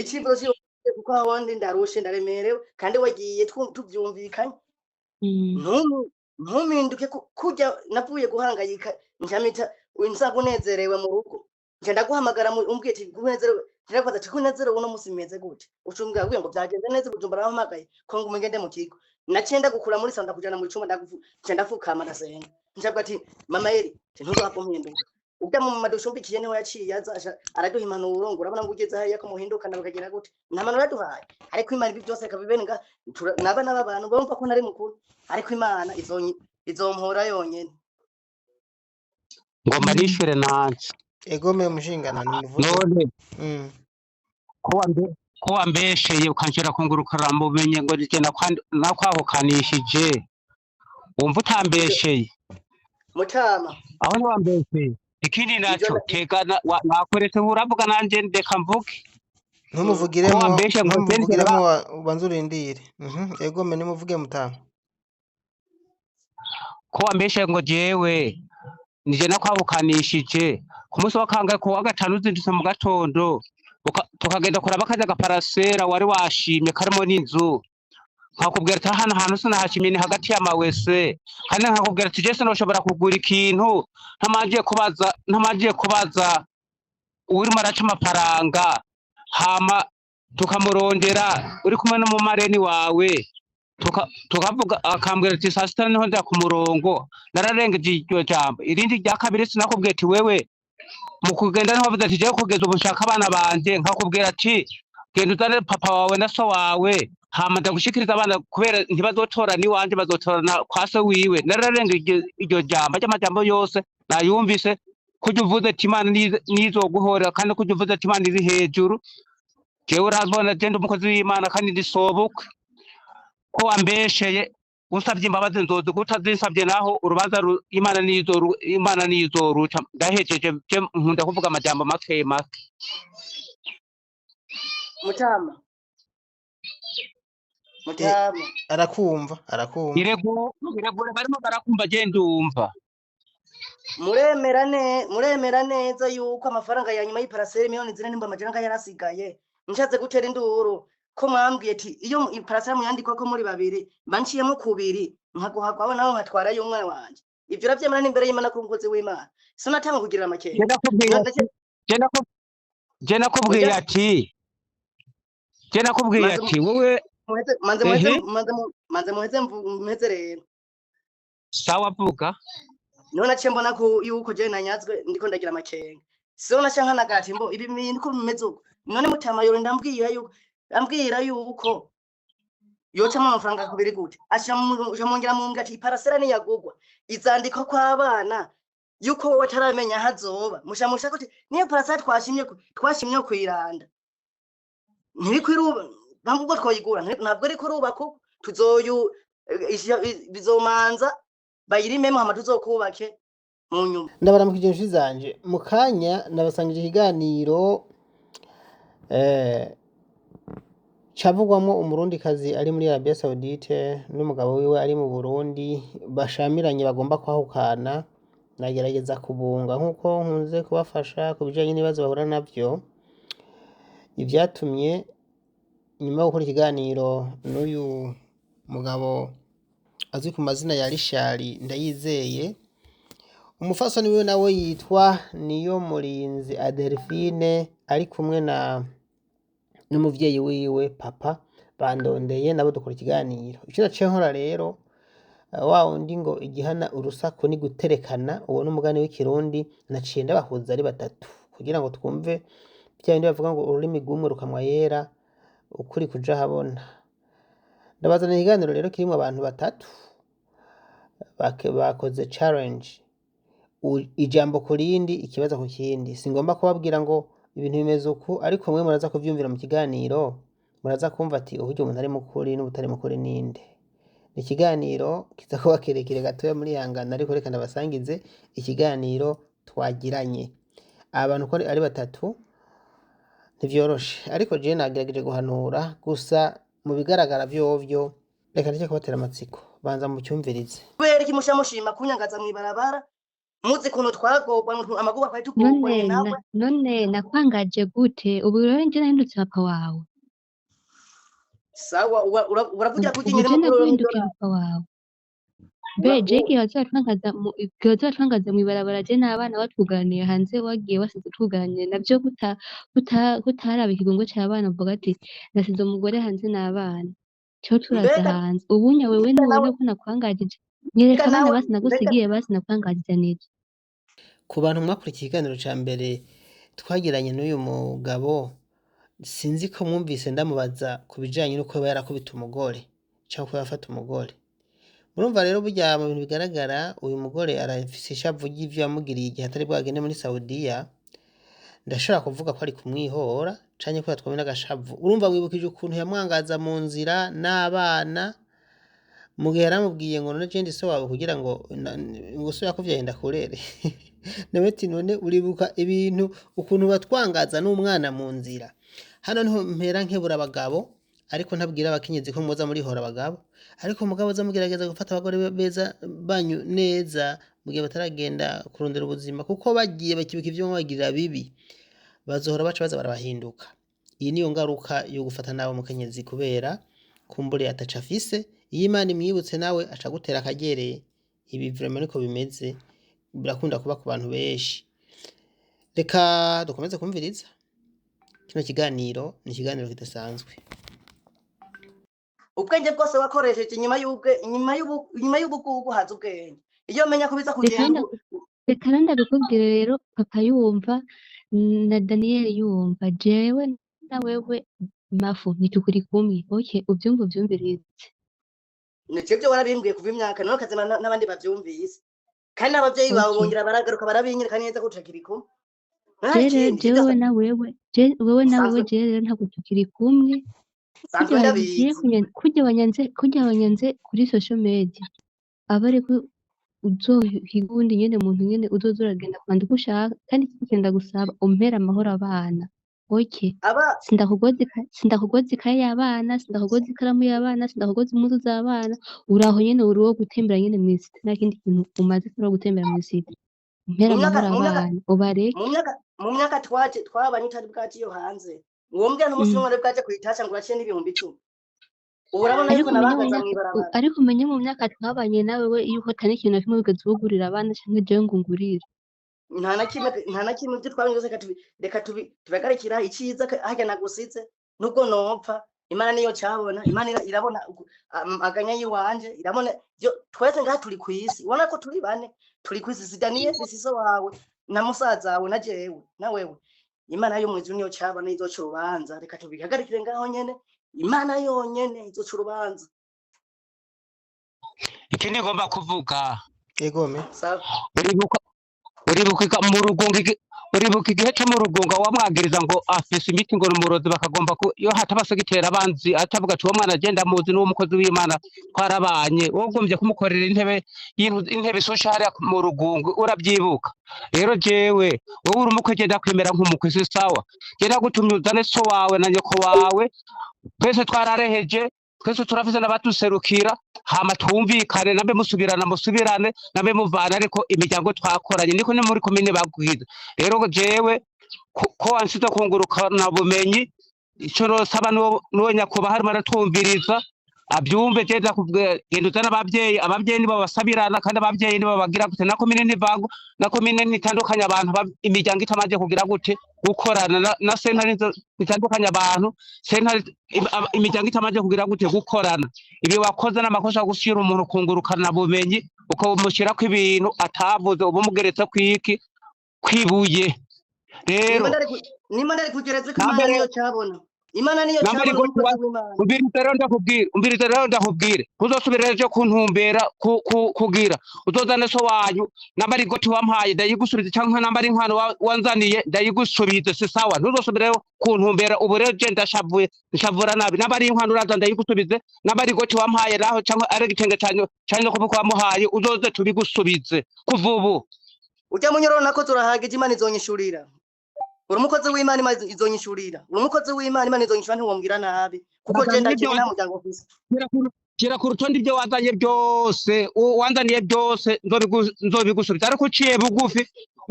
Speaker 2: icyifuzo cy'iwawe kuko ahondi ndarushe ndaremerewe kandi wagiye tubyumvikanye ntuminduke kujya navuye guhangayika njamita nzagunezerewe mu rugo nje ndaguhamagara umbwiye ati gunezerewe ndirakoza ati kunezerewe uno musi meze gute ucumbwira ngo byagenze neza Bujumbura bahamagaye ko ngo umugende mu kigo nacenda gukura muri sanda kujana mu icuma ndafukama ndasenga njabwa ati mama eri ntuzapfa mpinduka ubwa mu madushumbikiye niho yaciye azasha araduha impanuro ngo urabona ngo ugeze hariya ko muhindukana bakagira gute nta manuro yaduhaye ariko imana ibi byose akabibenga n'abana b'abantu bumva ko nari mukuru ariko imana izompora yonyene
Speaker 1: ngo marishure nanje
Speaker 4: egome mushingana nimuvuge
Speaker 1: none
Speaker 4: mm.
Speaker 1: ko wambesheye ukanshira kungurukira mumenye ngo nije nakwahukanishije wumva utambesheye
Speaker 2: mutama
Speaker 1: aho niwambesheye ikindi naco tegana nakoretse uravuga nanje ndeka mvuge
Speaker 4: ntumuvugiremo ubanza urindire egome nimuvuge mutama
Speaker 1: ko wambesheye ngo jewe nije nakwahukanishije ku munsi wa kangahe ku wa gatanu uzindutse mu gatondo tukagenda kuraba kaja gaparasera wari washimye karimo n'inzu nkakubwira ati hano hantu sinahashimye ni hagati y'amawese kandi nkakubwira ati je sinoshobora kugura ikintu ntamagiye kubaza urimo araca amafaranga hama tukamurondera uri kumwe n'umumareni wawe tukavuga akambwira ati saa sita niho nja ku murongo nararengeje iryo jambo irindi rya kabiri sinakubwira ati wewe mu kugenda niho bavuze ati je kugeza ubu nshaka abana banje nkakubwira ati genda uzane papa wawe na so wawe hama ndagushikiriza abana kubera ntibazotora niwanje bazotorana kwa se wiwe nararengeje iryo jambo ry'amajambo yose nayumvise kujya uvuze ati imana nizoguhorera kandi kujya uvuze ati imana iri hejuru jewe urabona je ndi umukozi w'imana kandi ndisobukwe ko wambesheye usabye imbabazi nzozi kutazinsabye naho urubanza imana nizoruca ndahejeje je nkunda kuvuga amajambo make
Speaker 2: mutama
Speaker 4: arakumva
Speaker 1: iregure barimo barakumva je ndumva
Speaker 2: muremera neza yuko amafaranga ya nyuma y'iparaseri miliyoni 4,400 yarasigaye nshatse gutera induru ko mwambwiye ati iyo iparasera muyandikwa ko muri babiri banciyemo kubiri nkaguhagwaho naho nkatwara y'umwana wanje ivyo uravyemera n'imbere y'Imana kuri umukozi w'Imana sinatanga kugirira make
Speaker 1: je nakubwiye ati wowe
Speaker 2: manze muheze rero
Speaker 1: sawa vuga
Speaker 2: niho naciye mbona ko yuko je nanyazwe ndiko ndagira amakenga siho naca nkanagati mbo ibi bintu ko bimeze uko none mutama yoro ndambwira yuko yocamo amafaranga kubiri gute ashamongera mu mbwa ati iparasera niyagugwa izandikwa kwa abana yuko wowe ataramenya hazoba mushamusha kuti niyo parasera twashimye kwiranda ntibikwiruba ntabwo twoyigura ntabwo ariko rubako bizomanza bayirimemo hama tuzokubake mu nyuma
Speaker 4: ndabaramukije inshuti zanje mu kanya nabasangije ikiganiro cavugwamo umurundikazi ari muri Arabia Saudite n'umugabo wiwe ari mu Burundi bashamiranye bagomba kwahukana nagerageza kubunga nkuko nkunze kubafasha kubijanye n'ibibazo bahura navyo ivyatumye nyuma yo gukora ikiganiro n'uyu mugabo azwi ku mazina ya Rishari Ndayizeye umufasoni wiwe nawe yitwa Niyomurinzi Adelphine ari kumwe n'umuvyeyi wiwe papa bandondeye nabo dukora ikiganiro ico naciye nkora rero wa undi ngo igihana urusaku ni guterekana uwo n'umugani w'ikirundi naciye ndabahuza ari batatu kugira ngo twumve bya bindi bavuga ngo ururimi rw'umwe rukamwa yera ukuri kuja habona ndabazana ikiganiro rero kirimo abantu batatu bakoze challenge ijambo ku rindi ikibazo ku kindi singomba kubabwira ngo ibintu bimeze uku ariko mwe muraza kuvyumvira mu kiganiro muraza kumva ati uburyo umuntu ari mukuri n'ubutari mukuri ninde ni ikiganiro kiza kuba kirekire gatoya muri yangana ariko reka ndabasangize ikiganiro twagiranye abantu ko ari batatu ntivyoroshe ariko je nagerageje guhanura gusa mu bigaragara vyovyo reka ndeke kubatera amatsiko banza mu cyumvirize
Speaker 2: kubera iki mushamushima kunyangaza mwibarabara muzi kuntu twagobwa amaguba kwari tugobwa nawe
Speaker 3: none nakwangaje gute ubu rero nje nahindutse papa wawe
Speaker 2: sawa uravugira kuginyira
Speaker 3: papa wawe beje ikihatwangaza mwibarabara je n'abana batuganiye hanze wagiye wasize tuganire navyo kutaraba ikigongo c'abana uvuga ati nasize umugore hanze n'abana cyo turaza hanze ubunya wewe nubona ko nakwangajije nyereka abana basi nagusigiye basi nakwangajije neza
Speaker 4: ku bantu mwakurikiye ikiganiro ca mbere twagiranye n'uyu mugabo sinzi ko mwumvise ndamubaza ku bijanye n'uko yaba yarakubita umugore canke ko yafata umugore. Murumva rero burya mu bintu bigaragara uyu mugore arafise ishavu ry'ivyo yamugiriye igihe atari bwagende muri Saudiya, ndashobora kuvuga ko ari kumwihora canke ko yatwawe n'agashavu. Urumva wibukije ukuntu yamwangaza mu nzira n'abana mu gihe yaramubwiye ngo none je ndi so wawe kugira ngo ngo so yakuvyaye ndakurere. Nawe ati none uribuka ibintu ukuntu batwangaza n'umwana mu nzira. Hano niho mpera nkebura abagabo ariko ntabwira abakenyezi ko mwoza muri hora abagabo, ariko mugabo za mugerageza gufata abagore beza banyu neza mu gihe bataragenda kurondera ubuzima, kuko bagiye bakibuka ivyo mwagirira bibi bazohora baca baza barabahinduka. Iyi niyo ngaruka yo gufata nawe mukenyezi kubera kumbure ataca afise. Iyo Imana imwibutse nawe aca gutera akagereye. Ibi vraiment niko bimeze, birakunda kuba ku bantu benshi. Reka dukomeze kumviriza kino kiganiro, ni ikiganiro kidasanzwe.
Speaker 2: ubwenge bwose wakoresheje inyuma y'ubugugu haza ubwenge. Iyo menya ko biza kugenda
Speaker 3: reka ndabikubwire rero papa yumva na Daniel yumva jewe na wewe mafu nitukuri kumwe. Okay, uvyumva uvyumvirize.
Speaker 2: nico byo warabimbwiye kuva imyaka none kazima n'abandi bavyumvise, kandi n'abavyeyi bawe bongera baragaruka barabinyereka neza ko utakiri kumwe.
Speaker 3: Jewe na wewe rero ntabwo tukiri kumwe. Kurya wanyanze kuri social media aba ariko uzohiga uwundi nyene muntu nyene uzoza uragenda kwandika ushaka, kandi kigenda gusaba umpera amahoro abana. Okay, sindakugoza ikaye y'abana, sindakugoza ikaramu y'abana, sindakugoza impuzu z'abana. Uraho nyene uri wo gutembera nyene mw'isi, nta kindi kintu umaze kuri gutembera mw'isi. Umpera amahoro abana ubareke.
Speaker 2: mu myaka twabanye utari bwaci yo hanze wombwe n'umusi umwe bwaje kuyitasha ngo uraciye n'ibihumbi 10. urabona yuko nabagaza mwibarabara.
Speaker 3: Ariko umenye mu myaka twabanye nawe we yuko atari ikintu na kimwe wigeze ugurira abana canke jewe ngo ngurire.
Speaker 2: nta na kimwe byo twabanye byose reka tubagarikira iciza harya nagusize nubwo nopfa. Imana niyo cyabona, Imana irabona aganya yiwanje, irabona twese ngaha turi ku isi. Ubona ko turi bane turi ku isi, si Daniel siso wawe na musaza wawe na jewe na wewe. Imana yo mwijuru niyo cyabona izoca urubanza, reka tubihagarikire ngaho nyene. Imana yonyene izoca urubanza.
Speaker 1: Ikindi ngomba kuvuga
Speaker 4: Egome.
Speaker 1: uribuka igihe cyo mu rugunga wamwagiriza ngo afise imiti ngo n'umurozi bakagomba iyo hatabasogitera abanzi atavuga ati uwo mwana agenda muzi n'uwo mukozi w'Imana twarabanye, wowe ugombye kumukorera intebe social mu rugunga. Urabyibuka rero jewe wowe uri umukwe genda kwemera nk'umukwe, si sawa. Genda gutumye uzane so wawe na nyoko wawe, twese twarareheje, twese turafise n'abatuserukira, hama twumvikane nambe musubirane nambe muvana, ariko imiryango twakoranye niko ni muri komine bagwiza. Rero jewe ko wansize kungurukana bumenyi, ico nosaba n'uwo nyakuba harimo aratwumviriza abyumve. Genda uzana abavyeyi nibo basabirana, kandi abavyeyi nibo bagira gute na komine ntivango, na komine ntitandukanya abantu, imiryango itamaje kugira gute gukorana na sentare itandukanya abantu, sentare imiryango itamaje kugira gute gukorana. Ibi wakoze n'amakosa gushira umuntu kungurukana bumenyi ukamushira ko ibintu atavuze, ubu mugeretse kwiki kwibuye. Rero
Speaker 2: nimba ari kugeretse ko Imana niyo cyabona. Imana niyo cyabona. Umbirize rero ndakubwire uzosubira ejo kuntumbera kugira uzozane so wanyu nambari goti wampaye ndayigusubiza, cyangwa nambari inkwano wanzaniye ndayigusubiza, si sawa. Ntuzosubire kuntumbera ubu rero je ndashavura nabi. Nambari inkwano uraza ndayigusubize, nambari goti wampaye naho cyangwa ari gitenge cyane ko wamuhaye uzoze tubigusubize kuva ubu. Ujya munyoro nako turahagije, Imana izonyishurira. Uri umukozi w'Imana, Imana izonyishurira. Uri umukozi w'Imana, Imana izonyishura, ntiwombwira nabi kuko je ndagiye nta muryango ufise.
Speaker 1: Kira ku rutonde ibyo wazanye byose, wanzaniye byose nzobigusubiza. Ariko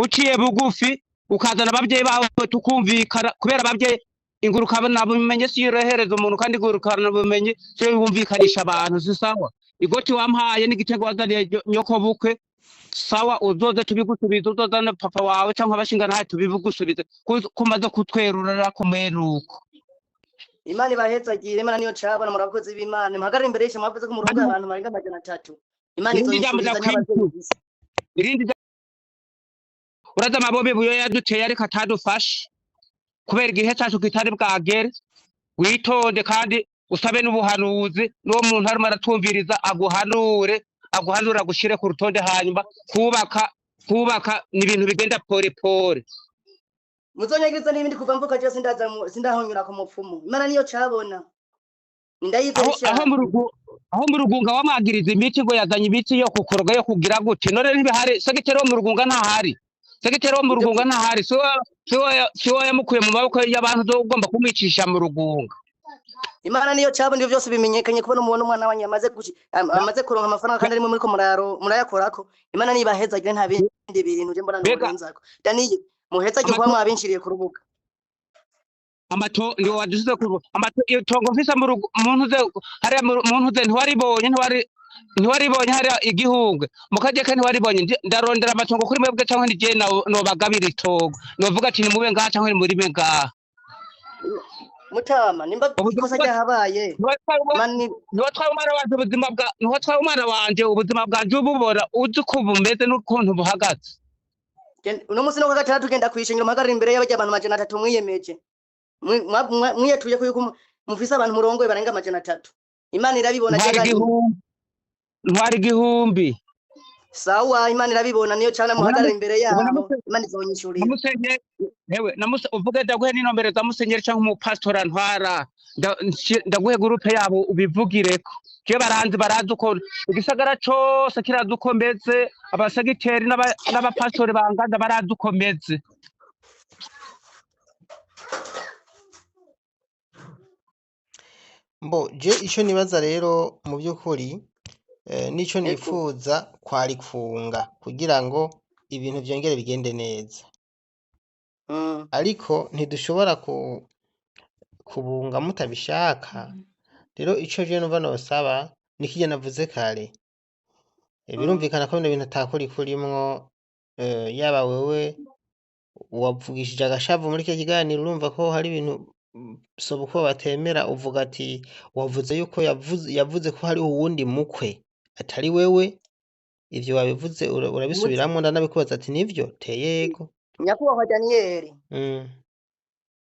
Speaker 1: uciye bugufi ukazana abavyeyi bawe tukumvikana, kubera abavyeyi ingurukana bumenye si yorehereza umuntu, kandi ingurukana bumenye si yumvikanisha abantu, si sawa. Igoti wampaye n'igitego wazaniye nyoko bukwe, sawa, uzoze tubigusubiza. Uzozana papa wawe cyangwa abashingana haye tubigusubize, kumaze kutwerurira kumweruko.
Speaker 2: Imana ibahezagire. Imana niyo cyabona. Murakoze b'Imana, muhagarare imbere y'ishe mwavuze ko mu rugo abantu barenga 300. Imana izonyishuriza n'abavyeyi.
Speaker 1: uraza amabobe buyo yaduteye ariko atadufashe kubera igihe cyacu kitari bwagere witonde kandi usabe n'ubuhanuzi n'uwo muntu arimo aratumviriza aguhanure agushire ku rutonde hanyuma kubaka ni ibintu bigenda pore pore
Speaker 2: muzonyagiriza n'ibindi kuva mvuka je sindahonyura ku mupfumu imana niyo cabona ndayizesha
Speaker 1: aho mu rugunga wamwagiriza imiti ngo yazanye imiti yo kukoroga yo kugira gute none ntibihari segitero wo mu rugunga ntahari siwo yamukuye mu maboko y'abantu ugomba kumwicisha mu rugunga
Speaker 2: imana niyo cabona ibyo byose bimenyekanye kubona umwana wanyu amaze kuronka amafaranga kandi arimo muri ko murayakorako imana niba hezagire nta bindi bintu je mbona n'ubenzako daniye muhezagire kuba mwabinshiriye ku rubuga
Speaker 1: amato ndi wadusize ku amato itongo mfisa mu muntu ze hari muntu ze ntiwaribonye hari igihungwe mukajeke ntiwaribonye ndarondera amatongo kuri mwebwe cyangwa ndi je no bagabira itongo novuga ati ni mube ngaha cyangwa muri me ngaha
Speaker 2: mutama nimba ikosa ryahabaye
Speaker 1: niwatwaye umwana wanje ubuzima bwanje ububora uzi ko bumeze n'ukuntu buhagaze
Speaker 2: uno musi no kwa gatatu genda kwishingiro mpagarira imbere y'abajya abantu 300 mwiyemeje mwiyetuye ko mufise abantu murongoye barenga 300 imana irabibona
Speaker 1: ntwari igihumbi
Speaker 2: sawa imana irabibona niyo cyane muhagarara imbere yabo imana izonyishurira
Speaker 1: uvuge ndaguhe n'inombere za musenyeri cyangwa umupastora ntwara ndaguhe gurupe yabo ubivugireko je barazi uko igisagara cose kirazi uko mbeze abasegiteri n'abapastori banganda barazi uko mbeze
Speaker 4: mbo je ico nibaza rero mu by'ukuri nico nifuza kwari kunga kugira ngo ibintu byongere bigende neza ariko ntidushobora kubunga mutabishaka rero ico je numva nosaba nikije navuze kare birumvikana ko bino bintu atakuri kurimwo yaba wewe wavugishije agashavu muri cyo kiganiro urumva ko hari ibintu soba uko batemera uvuga ati wavuze yuko yavuze ko hari uwundi mukwe atari wewe ivyo wabivuze urabisubiramwo ndanabikubaza ati nivyo teye yego
Speaker 2: nyakubahwa Daniel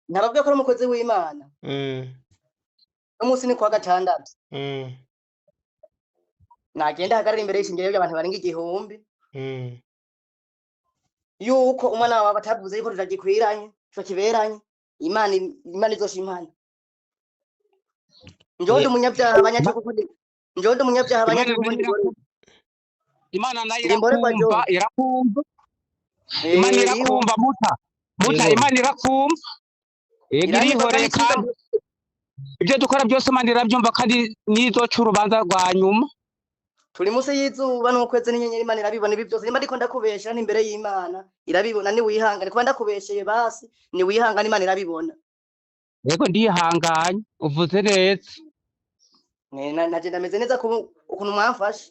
Speaker 2: naravuga ko ari umukozi w'Imana umunsi ni kwa gatandatu nagenda hagarara imbere y'ishingiro y'abantu barenga igihumbi yuko umwana wawe batavuze yuko tutagikwiranye kiberanye imana izoshimana njondo umunyabyaha abanyagihugu
Speaker 1: imana nayo irakumva imana irakumva muta imana irakumva irihoreye kandi ibyo dukora byose imana irabyumva kandi nizoca urubanza rwa nyuma
Speaker 2: turi munsi y'izuba n'ukwezi n'inyenyeri imana irabibona ibi byose nimba ndiko ndakubesha n'imbere y'Imana irabibona ni wihangane kuba ndakubesheye basi ni wihangane imana irabibona
Speaker 1: yego ndihanganye uvuze neza
Speaker 2: naje ndameze neza ukuntu mwamfashe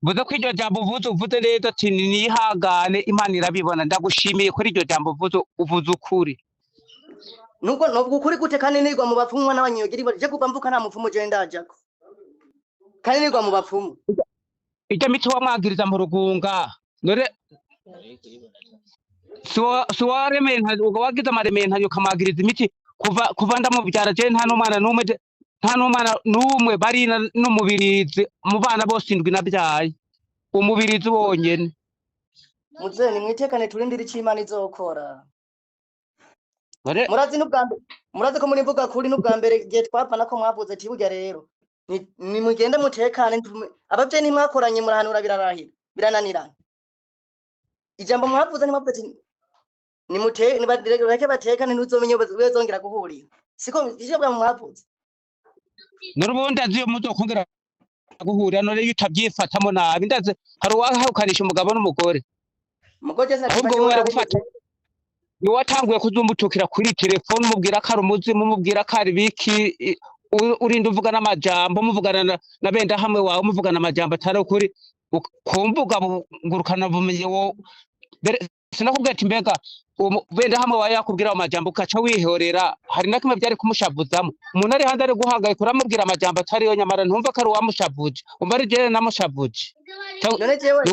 Speaker 1: vuze ko iryo jambo uvuze neza ati nihangane imana irabibona ndagushimiye kuri iryo jambo uvuze ukuri
Speaker 2: nubwo ukuri gute kandi nirwa mu bapfumu n'abanyogeri je kuva mvuka nta mupfumu je ndajako kandi nirwa mu bapfumu
Speaker 1: ijya miti wamwagiriza mu rugunga nore siwaremeye wagize amaremeye ukamwagiriza imiti kuva ndamubyara je nta n'umwana n'umwe bari n'umubirizi mu bana bose indwi nabyaye umubirizi wonyene
Speaker 2: muze nimwitekane turindira ico Imana izokora murazi ko muri mvuga kuri n'ubwa mbere gihe twapana ko mwavuze ati burya rero ni mugende mutekane abavyeyi nimwakoranye murahanura birananirana ijambo mwavuze nimwavuze ati nimureke batekane ntuzomenye bezongera guhurira siko ijambo mwavuze
Speaker 1: n'urubundi aziyo muzokongera guhurira none iyo utabyifatamo nabi ndaze hari uwaharukanisha umugabo n'umugore ni watanguye kuzumutukira kuri telefone umubwira ko ari umuzimu umubwira ko ari biki urinda uvuga n'amajambo muvugana na benda hamwe wawe muvugana amajambo atari ukuri kumvuga ngurukana bumenye wo sinakubwira ati mbega benda hamwe wawe yakubwira amajambo ukaca wihorera hari na kimwe byari kumushavuzamo umuntu ari hanze ari guhangayika uramubwira amajambo atari yo nyamara ntumva ko ari uwamushavuje umva ari jewe namushavuje
Speaker 2: none jewe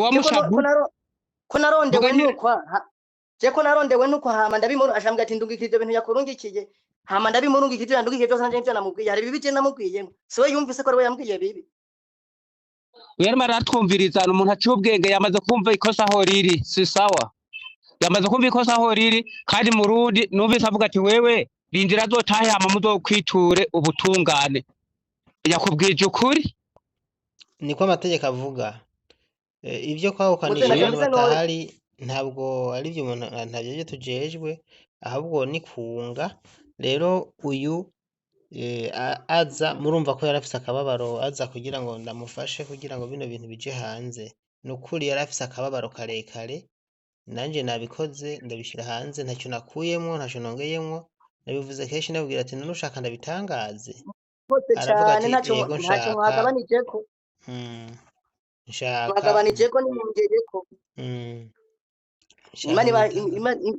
Speaker 2: ko narondewe
Speaker 1: Vuga nyine.
Speaker 2: nuko je ko narondewe nuko hama ndabimuru ashambwa ati ndungikije ibyo bintu yakurungikiye hama ndabimurungikije ndungikije byose nanje namubwiye hari bibi je namubwiye siwe yumvise ko ari we yambwiye bibi
Speaker 1: Yarimo aratwumvirizana umuntu aciye ubwenge yamaze kumva ikosa aho riri si sawa yamaze kumva ikosa aho riri kandi murundi numvise avuga ati wewe rindira azotahe hama muzokwiture ubutungane yakubwije ukuri
Speaker 4: niko amategeko avuga. Ibyo kwahukanisha
Speaker 2: Mutenda
Speaker 4: abantu
Speaker 2: kabisa none
Speaker 4: batahari ntabwo ari byo umuntu ntabyo byo tujejwe ahubwo ni kunga. Rero uyu aza murumva ko yari afise akababaro aza kugira ngo ndamufashe kugira ngo bino bintu bije hanze. Nukuri yari afise akababaro karekare nanje nabikoze ndabishira hanze ntacyo nakuyemwo ntacyo nongeyemwo nabivuze kenshi nabwira ati none ushaka ndabitangaze
Speaker 2: bose
Speaker 4: aravuga
Speaker 2: cyane
Speaker 4: ati
Speaker 2: ntacyo
Speaker 4: yego
Speaker 2: ntacyo
Speaker 4: nshaka
Speaker 2: mwagabanijeko
Speaker 4: nshaka
Speaker 2: mwagabanijeko nimwongereko
Speaker 4: nshaka
Speaker 2: imani
Speaker 4: ndabitangaze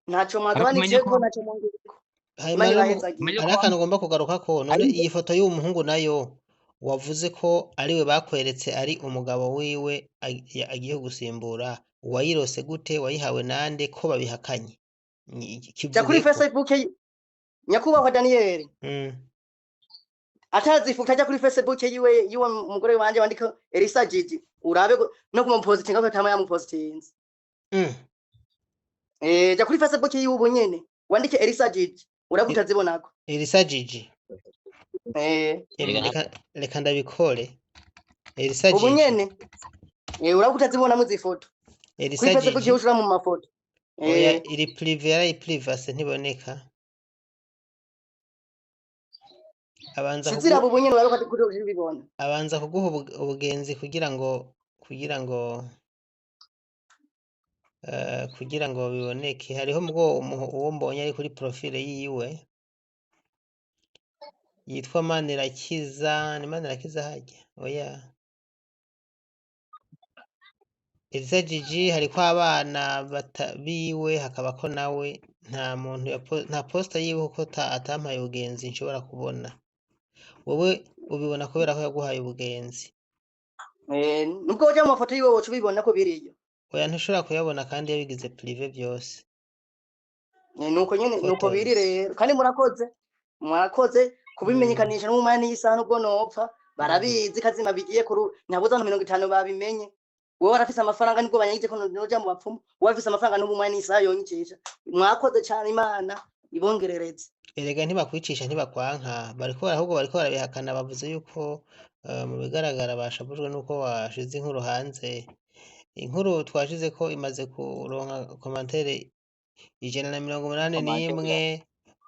Speaker 2: ntacyo
Speaker 4: yego
Speaker 1: ariko umenye
Speaker 2: mwagabanijeko
Speaker 1: ko
Speaker 2: ntacyo mwongereko
Speaker 4: hanyuma
Speaker 2: imani
Speaker 4: rero
Speaker 2: bahezagiye
Speaker 1: umenye
Speaker 4: hari
Speaker 1: ko
Speaker 4: akantu ugomba kugarukako none
Speaker 1: ari
Speaker 4: iyi foto y'uwo muhungu nayo wavuze ko ariwe bakweretse ari umugabo wiwe agiye gusimbura wayirose gute wayihawe nande ko babihakanye
Speaker 2: ja kuri
Speaker 4: kivuge ko
Speaker 2: Facebook nyakubahwa Daniel atazifuka ajya kuri Facebook yiwe umugore wanje wandika Elisa Gigi urabe no kumupositinga ko tama yamupositinze ja kuri Facebook yiwe ubunyene wandike Elisa Gigi uragutazibonako
Speaker 4: Elisa Gigi reka ndabikore Elisa Gigi
Speaker 2: ubunyene uragutazibona mu zifoto
Speaker 4: Elisa
Speaker 2: kuri Facebook
Speaker 4: Gigi
Speaker 2: ushura mu mafoto
Speaker 4: oya iri privé yari private ntiboneka
Speaker 2: sizira bubunyene urabe ko kuri bibona
Speaker 4: abanza kuguha ubugenzi kugira ngo biboneke hariho uwo mbonye ari kuri profile yiwe yitwa Manirakiza ni Manirakiza hajya oya Elisa Gigi hariko abana biwe hakabako nawe nta muntu nta posta yiwe ko atampaye ubugenzi nshobora kubona wowe ubibona kubera ko yaguhaye ubugenzi
Speaker 2: nubwo ujya mu mafoto yiwe wocu ubibona ko biriyo
Speaker 4: oya ntushobora kuyabona kandi yabigize privé byose
Speaker 2: nuko nyene nuko biri rero kandi murakoze kubimenyekanisha n'umwanya n'isaha nubwo nopfa barabizi kazima bigiye ntabuza 50 babimenye wowe warafise amafaranga nibwo banyagije ko noja mu bapfumu wowe afise amafaranga n'umwanya n'isaha yonyikisha mwakoze cyane Imana ibongerereze
Speaker 4: erega ntibakwicisha ntibakwanka ahubwo bariko barabihakana bavuze yuko mu bigaragara bashabujwe nuko washize inkuru hanze inkuru twashize ko imaze kuronka commentaire 181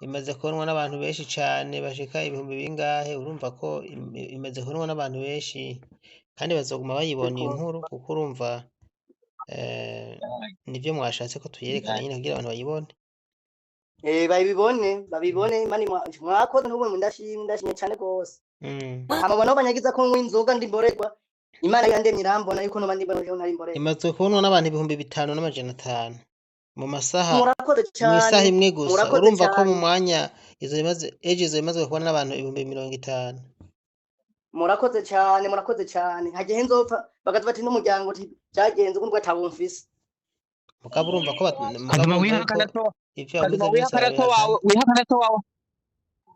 Speaker 4: imaze kubonwa n'abantu benshi cyane bashika ibihumbi bingahe urumva ko imaze kubonwa n'abantu benshi kandi bazoguma bayibona iyi nkuru kuko urumva nibyo mwashatse ko tuyerekana nyine kugira abantu bayibone
Speaker 2: babibone mani mwakoze n'ubu ndashimye cyane gose amabona banyagiza ko nk'inzoga ndimborerwa Imana yandemye irambona yuko no bandi bano ntari mborerwa
Speaker 4: imaze kubonwa n'abantu 5,500 mu masaha
Speaker 2: murakoze cyane
Speaker 4: mu isaha imwe gusa urumva ko mu mwanya izo bimaze kubona n'abantu 50,000
Speaker 2: murakoze cyane hagiye nzopfa bagaza bati n'umuryango byagenze kuko atabumfise
Speaker 4: mugabo urumva ko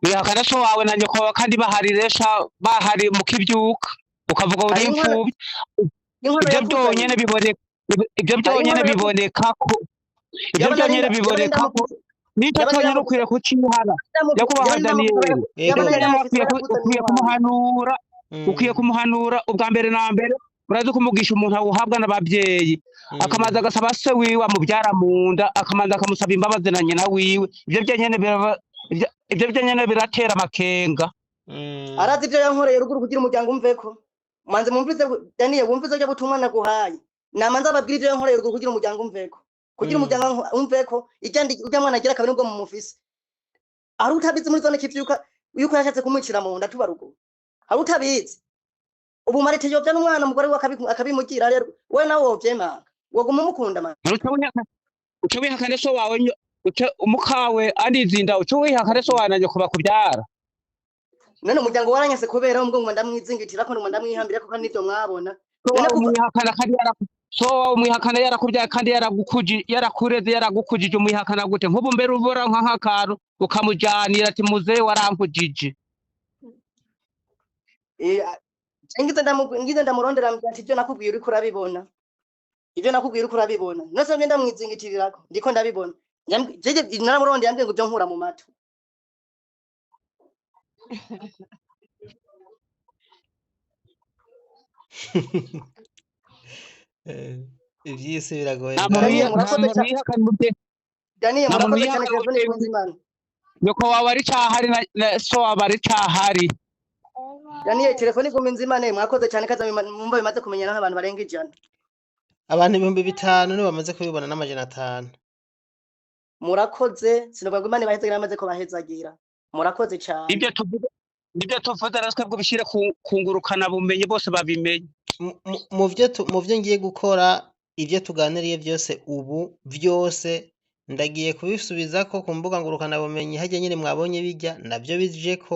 Speaker 1: wihakana so wawe nanjye ko kandi bahari mu kibyuka ukavuga uri imfubyi ibyo byonyene biboneka ko nicyo cyonyine ukwiye kucihana yakubaha Daniel ukwiye kumuhanura ubwa mbere na mbere urazi kumugisha umuntu awuhabwa n'ababyeyi akamanza agasaba se wiwe amubyara mu nda akamanza akamusaba imbabazi na nyina wiwe ibyo byonyene biratera amakenga
Speaker 2: arazi ibyo yankoreye ruguru kugira umuryango umveko manze mumvize Daniel wumvize cyo butumwa naguhaye namanza ababwira ibyo yankoreye ruguru kugira umuryango umveko kugira umuryango umveko ujya mwana agira kabiri nubwo mu mufise ari utabizi muri zone kivyuka yuko yashatse kumwicira mu nda tubarugo ari utabizi ubu marite yobya n'umwana umugore we akabimugira rero we nawe wovyemanga woguma mukunda man
Speaker 1: uca wihakane so wawe umukawe anizinda uca wihakane so wananye kuba kubyara
Speaker 2: none umuryango waranyase kubera ngo ndamwizingitirako ngo ndamwihambirako kandi nivyo mwabona
Speaker 1: so
Speaker 2: none
Speaker 1: wawe
Speaker 2: kuva
Speaker 1: umwihakana kandi so wawe umwihakana yarakubyaye kandi yarakureze yaragukujije umwihakana gute nk'ubu mbere ubura nk'akantu ukamujanira ati muzehe warankujije
Speaker 2: ngize ndamurondera ati ivyo nakubwiye uriko urabibona nose ngenda mwizingitirirako ndiko ndabibona jeje naramurondera yambwiye ngo ivyo nkura mu matwi
Speaker 4: ivyisi biragoye
Speaker 2: Daniel, murakoze cyane.
Speaker 1: mwihakana mubye
Speaker 2: Daniel
Speaker 1: nta muntu
Speaker 2: murakoze cyane
Speaker 1: yihakana
Speaker 2: telefone
Speaker 1: mubye
Speaker 2: ikunze Imana
Speaker 1: nyoko wawe ari cahari na so wawe ari cahari
Speaker 2: Daniel telefone ikunze Imana mwakoze cyane kaza mumba bimaze kumenyana nk'abantu barenga 100
Speaker 4: abantu 5,000 nibo bamaze kubibona n'amajana 5
Speaker 2: murakoze sinovuga Imana bahezagira amaze ko bahezagira murakoze cyane
Speaker 1: nibyo tuvuze natwe bwo bishire kungurukana bumenyi bose babimenye
Speaker 4: mu byo ngiye gukora ibyo tuganiriye byose ubu byose ndagiye kubisubizako ku mbuga ngurukana bumenyi hajya nyine mwabonye bijya nabyo bijeko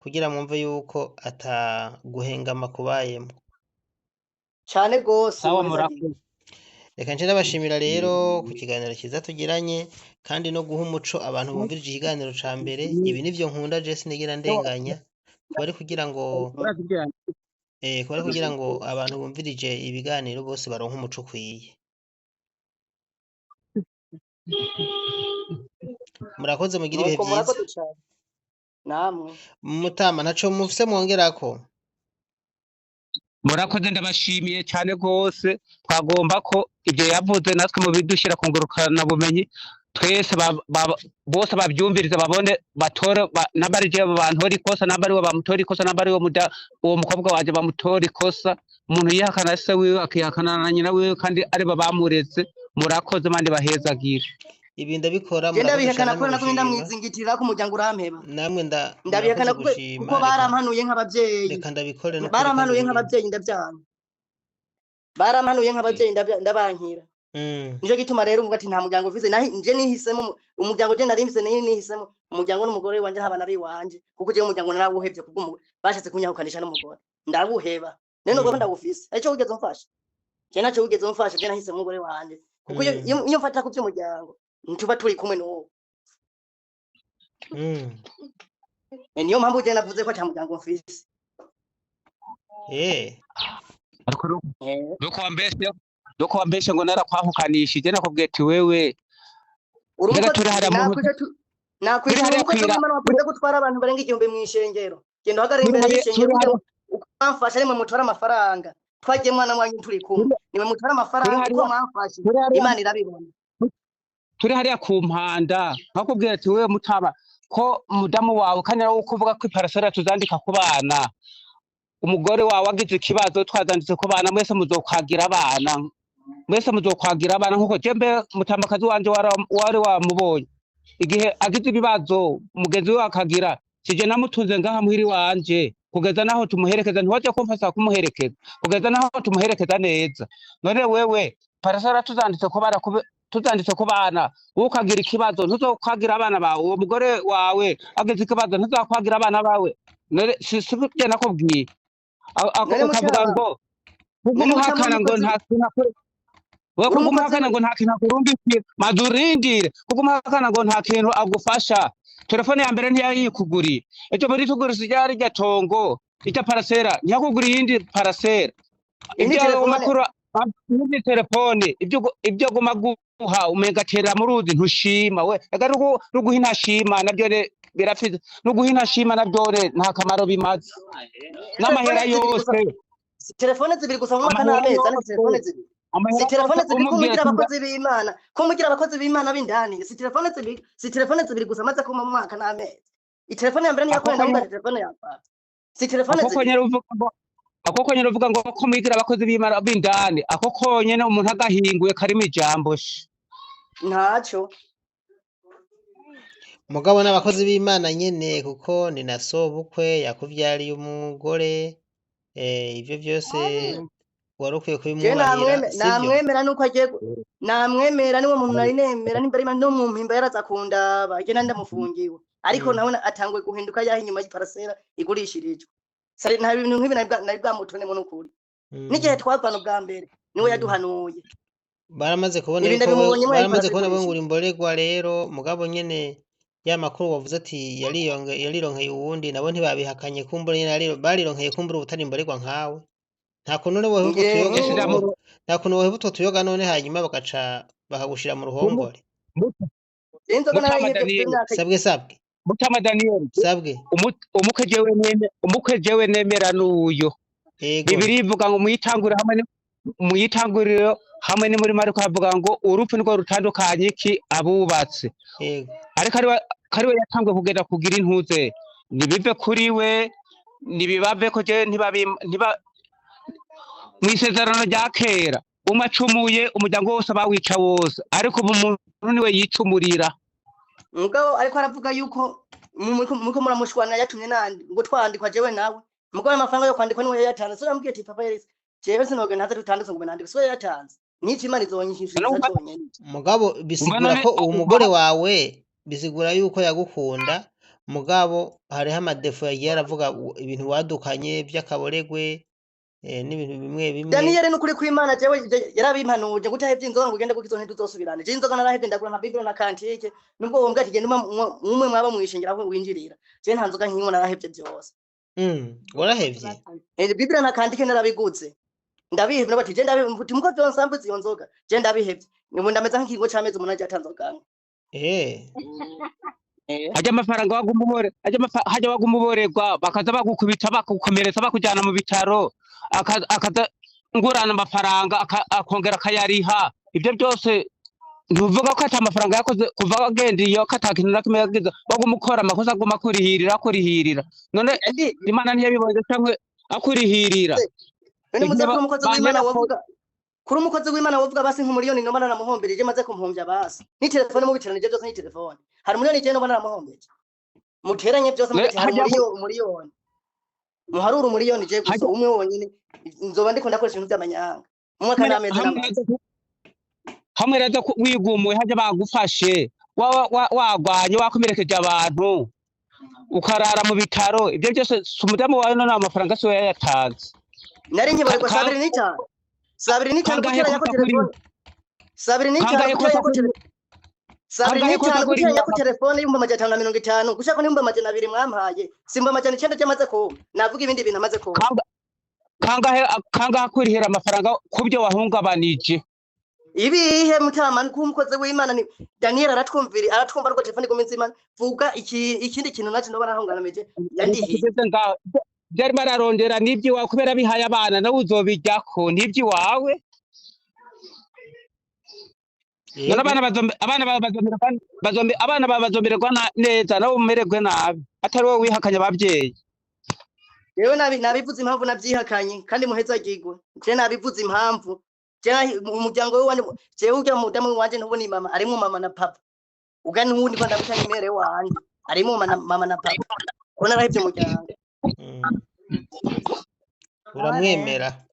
Speaker 4: kugira mwumve yuko ataguhengama kubayemo
Speaker 2: cyane gose
Speaker 1: sawa murakoze
Speaker 4: reka nje ndabashimira rero ku kiganiro cyiza tugiranye kandi no guha umuco abantu bumvirije ikiganiro ca mbere ibi nivyo nkunda je sinigera ndenganya bari kugira ngo abantu bumvirije ibiganiro bose baronka umuco ukwiye murakoze mugira ibihe byiza
Speaker 2: murakoze cyane namwe
Speaker 4: mutama ntaco mufise mwongerako
Speaker 1: murakoze ndabashimiye cyane rwose twagomba ko ibyo yavuze natwe mu bidushira kungurukana bumenyi twese bose babyumvirize babone batore nabari je bantora ikosa nabari we bamutora ikosa nabari uwo mukobwa waje bamutora ikosa umuntu yihakana se wiwe akihakana na nyina wiwe kandi ari bamureze murakoze mandi bahezagira
Speaker 4: ibi ndabikora
Speaker 2: genda bihakana ko nako ndamwizingitirira ko umuryango urampeba
Speaker 4: namwe
Speaker 2: ndabihakana kuko barampanuye nk'abavyeyi
Speaker 4: reka ndabikore no
Speaker 2: barampanuye nk'abavyeyi ndabyanga barampanuye nk'abavyeyi ndabankira nico gituma rero umvuga ati nta muryango ufise nje nihisemo umuryango je narimfise nihisemo umuryango n'umugore wanje n'abana biwanje kuko je umuryango narawuhevye kuko bashatse kunyahukanisha n'umugore ndabuheba none ubwo ndawufise arico ugeze umfasha je naco ugeze umfasha je nahisemo umugore wanje kuko iyo mfata ku by'umuryango ntuba turi kumwe n'uwo niyo mpamvu je navuze ko ata muryango mfise
Speaker 1: Doko wambeshe ngo narakwahukanishije nakubwiye ati wewe
Speaker 2: urumva turi hari nakwishura uko Imana wavuze gutwara abantu barenga 1000 mu ishengero genda hagarara imbere y'ishengero ukamfasha nimwe mutora amafaranga twagiye mwana wanyu turi kumwe nimwe mutora amafaranga uko mwamfashe Imana irabibona
Speaker 1: turi hariya ku mpanda nakubwiye ati wewe mutaba ko mudamu wawe kandi nawe ukuvuga ko iparasera tuzandika ku bana umugore wawe agize ikibazo twazanditse ku bana mwese muzokwagira abana nkuko jembe mutamakazi wanje wari wamubonye igihe agize ibibazo mugenzi we akagira sije namutunze ngaha muhiri wanje kugeza naho tumuherekeza ntiwaje kumfasa kumuherekeza kugeza naho tumuherekeza neza none wewe parasara tuzanditse ku bana ukagira ikibazo ntuzokwagira abana bawe uwo mugore wawe agize ikibazo ntuzokwagira abana bawe none sibye nakubwiye akavuga ngo kumuhakana ngo nta kintu akora we kumuhakana ngo nta kintu akurungikira mazurindire kumuhakana ngo nta kintu agufasha telefone ya mbere ntiyayikuguriye ejo muri tugurisi ryari ryatongo ita parasera ntiyakuguriye indi parasera ibyo makuru n'indi telefone ibyo guma guha umenga tera mu ruzi ntushima we ega ruguha intashima nabyo birafite ruguha intashima nabyo nta kamaro bimaze n'amahera yose
Speaker 2: telefone zibiri gusa mu mwaka n'amezi ari telefone zibiri si telefone zibiri kumugira abakozi b'Imana kumugira abakozi b'Imana b'indani si telefone zibiri gusa maze kuma mu mwaka n'amezi itelefone ya mbere ntiyakwenda ngo telefone ya papa si telefone zibiri
Speaker 1: ako konyene uvuga ngo ko mwigira abakozi b'Imana b'indani ako konyene umuntu agahinguye karimo ijambo
Speaker 2: ntaco
Speaker 4: mugabo n'abakozi b'Imana nyene kuko ni na sobukwe yakuvyariye umugore ivyo byose wari ukwiye kubimwubahira
Speaker 2: namwemera nuko agiye namwemera niwo muntu nari nemera nimba ari no mu mpimba yaraza kundaba je ndamufungiwe ariko nawe atangwe guhinduka yaho inyuma y'iparasera igurishirijwe sari nta bintu nk'ibi nari bwamutone mu nukuri n'igihe twavana bwa mbere niwe yaduhanuye
Speaker 4: baramaze kubona
Speaker 2: Ibi
Speaker 4: yuko
Speaker 2: ndabibonye muri
Speaker 4: baramaze
Speaker 2: Parasera
Speaker 4: kubona
Speaker 2: igurisha.
Speaker 4: bungura imborerwa rero mugabo nyene ya makuru wavuze ati yarironkeye uwundi nabo ntibabihakanye kumbura nyene barironkeye kumbura ubutari imborerwa nkawe nta kuntu none wowe nta kuntu wowe utwo tuyoga none hanyuma bagaca bakagushira mu ruhongore
Speaker 2: inzoga narayihebye
Speaker 1: Daniel.
Speaker 2: imyaka
Speaker 4: sabwe
Speaker 1: Mutama Daniel
Speaker 4: sabwe
Speaker 1: umuke jewe nemera n'uyo
Speaker 4: yego
Speaker 1: Bibiri ivuga ngo muyitanguriro hamwe ni muri Mariko havuga ngo urupfu nirwo rutandukanye iki abubatse
Speaker 4: yego
Speaker 1: ariko ari we yatangwe kugenda kugira intuze nibive kuri we nibibave ko je ntiba mwisezerano rya kera umacumuye umuryango wose bawica wose ariko ubu umuntu niwe yicumurira
Speaker 2: mugabo ariko aravuga yuko muko muramushwana yatumye nandi ngo twandikwa jewe nawe mugabo amafaranga yo kwandikwa niwe yatanze so yambwiye ati papa Yesu jewe sinoge ntaze tutanditse ngo nandike so yatanze n'iki imana izonyishisha cyonyene
Speaker 4: mugabo bisigura ko uwo mugore wawe bisigura yuko yagukunda mugabo hariho amadefo yagiye aravuga ibintu wadukanye by'akaboregwe n'ibintu bimwe
Speaker 2: Daniel n'ukuri kw'Imana jewe yarabimpanuje gutahevye inzoga ngo ugende kukizo ntituzosubirane je inzoga narahevye ndagura na Bible na kantike nubwo wombwa ati genda umwe mwaba mwishingiraho winjirira je nta nzoga nkinywa narahevye byose
Speaker 4: warahevye
Speaker 2: Bible na kantike narabiguze ndabihevye nabati je ndabivuti muko vyonsambuza iyo nzoga je ndabihevye nibo ndameza nk'ikigo cameze umuntu aje atanzoganga
Speaker 1: hajya amafaranga hajya wagumuborerwa bakaza bagukubita bakukomeretsa bakujyana mu bitaro akaza ngurana amafaranga akongera akayariha ibyo byose ntuvuga ko ata amafaranga yakoze kuva agenda iyo katakintu nakimwe yagize bagumukora amakosa aguma kurihirira none Imana ntiyabibonye cyangwa akurihirira
Speaker 2: none muze ko umukozi w'Imana wavuga kuri umukozi w'Imana wavuga basi nk'umuriyoni no mana namuhombereje maze kumpumbya basi ni telefone mu biterane byose ni telefone hari umuriyoni je no mana namuhombereje muteranye byose mu hari umuriyoni muharura umuriyoni je gusa umwe wonyine nzoba ndiko ndakoresha ibintu by'amanyanga umwe kandi ameze n'amazi
Speaker 1: hamwe rero wigumuye haje bagufashe wagwanye wakomerekeje abantu ukarara mu bitaro ibyo byose umudamu wawe none amafaranga so yayatanze
Speaker 2: nari nkibarirwa 75 guteranya ko telefone 75 guteranya ko telefone y'umba majana 550 gushaka n'umba majana 2 mwampaye simba majana 9 cyamaze ko navuga ibindi bintu amaze ko
Speaker 1: kangahe kurihera amafaranga kubyo wahungabanije
Speaker 2: ibihe mutama kumukoze w'Imana ni Daniel aratwumva rwo telefone guminsi Imana vuga ikindi kintu nacu no barahunganamije yandihiye
Speaker 1: byari bararondera nibyi wawe kubera bihaye abana nawe uzobijyako nibyi wawe abana bazomererwa neza nawe umererwe nabi atari wowe wihakanye ababyeyi
Speaker 2: yewe nabivuze impamvu nabyihakanye kandi muheza gigwe je nabivuze impamvu je umuryango we wanje jewe ujya mudamu wanje ntubona mama arimo mama na papa ugani wundi ko ndabutanye imere wanje arimo mama na papa ko narahevye umuryango
Speaker 4: uramwemera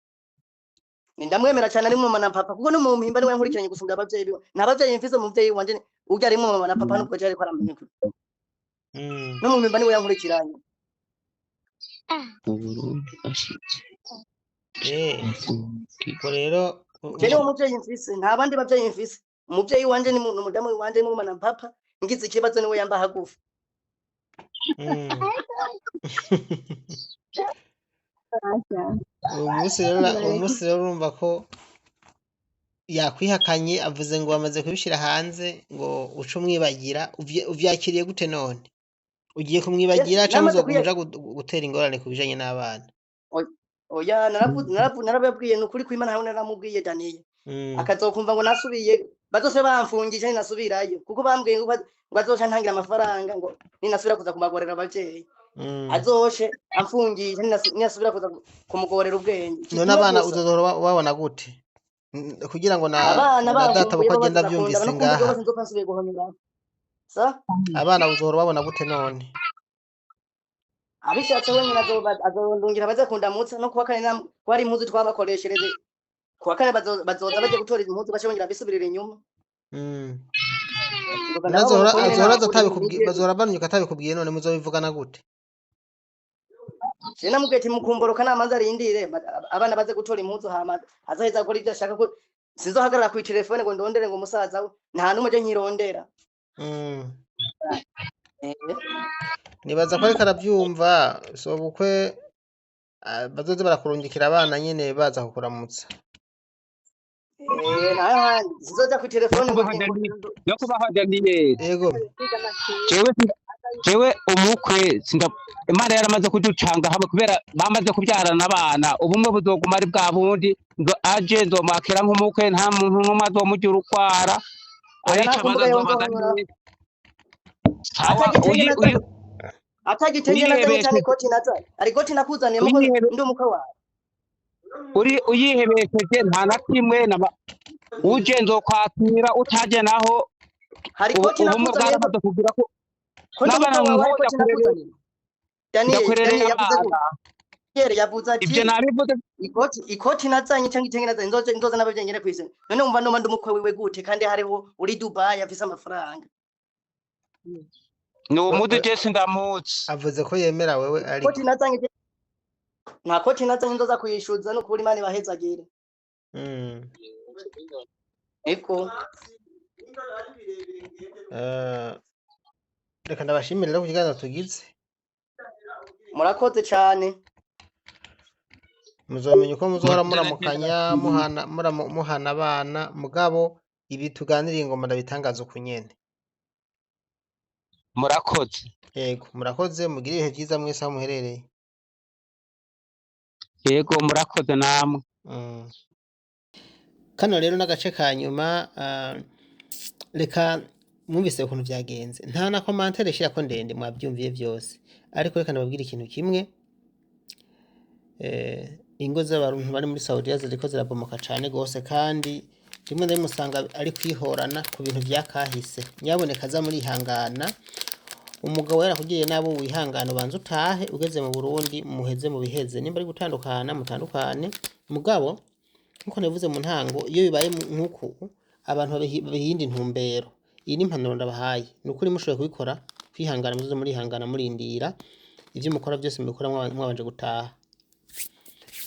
Speaker 2: ndamwemera cyane arimo mama na papa kuko no mu mpimba niwe nkurikiranye gusumba abavyeyi biwe nabavyeyi mfise umuvyeyi wanje ujya arimo mama na papa nuko cyari ko aramenye no mu mpimba niwe yankurikiranye
Speaker 4: ko rero
Speaker 2: Jene umuvyeyi mfise nta bandi bavyeyi mfise umuvyeyi wanje ni umudamu wanje mu mama na papa ngize ikibazo niwe yamba hagufi
Speaker 4: umunsi rero urumva ko yakwihakanye avuze ngo bamaze kubishyira hanze ngo uce umwibagira uvyakiriye gute none ugiye kumwibagira cyangwa uzokuja gutera ingorane ku bijanye n'abana
Speaker 2: oya narababwiye nukuri kw'Imana hamwe naramubwiye Daniel akazokumva ngo nasubiye bazose bamfungije nasubirayo kuko bambwiye ngo bazoca ntangira amafaranga ngo ninasubira kuza kumagorera abavyeyi azoshe amfungije ninasubira kuza kumugorera ubwenge
Speaker 4: none abana uzohora babona gute kugira ngo na data bako agenda byumvise ngaha abana uzohora babona gute none
Speaker 2: abishatse wenyine azondungira baze kundamutsa no kuwa kane kwari impuzu twabakoreshereje kuwa kane bazoza baje gutora impuzu bace bongera bisubirira inyuma Nzoga
Speaker 4: none
Speaker 2: ndababona uko nyene
Speaker 4: azohora
Speaker 2: nta kundi
Speaker 4: bazohora banunyuka atabikubwiye none muzobivugana gute?
Speaker 2: je namubwiye ati mukumboroka namanza arindire abana baze gutora impuzu hama azaheza akora ivyo ashaka ko sinzohagarara kwi telefone ngo ndondere ngo umusaza we nta numwe je nkirondera. Eh,
Speaker 4: Nibaza ko ariko aravyumva sobukwe bazoze barakurungikira abana nyene baza kukuramutsa.
Speaker 2: nayo handi sinzoja kwi telefone ngo
Speaker 1: yo kubaho Daniel
Speaker 4: Yego.
Speaker 1: jewe umukwe Imana yaramaze kuducanga hamwe kubera bamaze kubyarana abana ubumwe buzoguma ari bwa bundi ngo aje nzomwakira nk'umukwe nta muntu n'umwe azomugira ukwara arica bazazobaza
Speaker 2: atagitenge nazanye cyane koti nazanye ari koti nakuzaniye muko ndi umukwe wawe
Speaker 1: uyihebesheje nta na kimwe uje nzokwakira utaje naho
Speaker 2: hari koti nakuzaniye
Speaker 1: kugira ko
Speaker 2: n'abana wawe koti nakuzaniye Daniel yavuze ati
Speaker 1: ibyo nabivuze
Speaker 2: ikoti nazanye cyangwa itenge nazanye nzoza n'ababyengere kwise none umva ndi umukwe wiwe gute kandi hariho uri Dubai afise amafaranga
Speaker 1: no mudu Jesse ndamutse
Speaker 4: avuze ko yemera wewe ari
Speaker 2: koti nazanye nta koti nazanye nzoza kuyishuza no kuri Imana bahezagire eko
Speaker 4: reka ndabashimira ku kiganiro tugize
Speaker 2: murakoze cyane
Speaker 4: muzomenya uko muzohora muramukanya muhana abana mugabo ibi tuganiriye ingoma ndabitangaza uko nyene.
Speaker 1: Murakoze.
Speaker 4: Yego murakoze mugire ibihe byiza mwese aho muherereye.
Speaker 1: Yego murakoze namwe.
Speaker 4: Kano rero n'agace ka nyuma reka mwumvise ukuntu byagenze nta na commentaire shira ndende mwabyumviye byose ariko reka ndababwira ikintu kimwe ingo z'abantu bari muri Saudiya ziriko zirabomoka cyane gose kandi rimwe na rimwe usanga ari kwihorana ku bintu byakahise nyaboneka za muri ihangana umugabo yarakugiye nabo wihangana ubanza utahe ugeze mu Burundi muheze mu biheze nimba ari gutandukana mutandukane mugabo nkuko navuze mu ntango iyo bibaye nkuko abantu babihindi ntumbero iyi ni impanuro ndabahaye nukuri mushoboye kubikora kwihangana muzo muri ihangana murindira ivyo mukora byose mubikora mwabanje gutaha.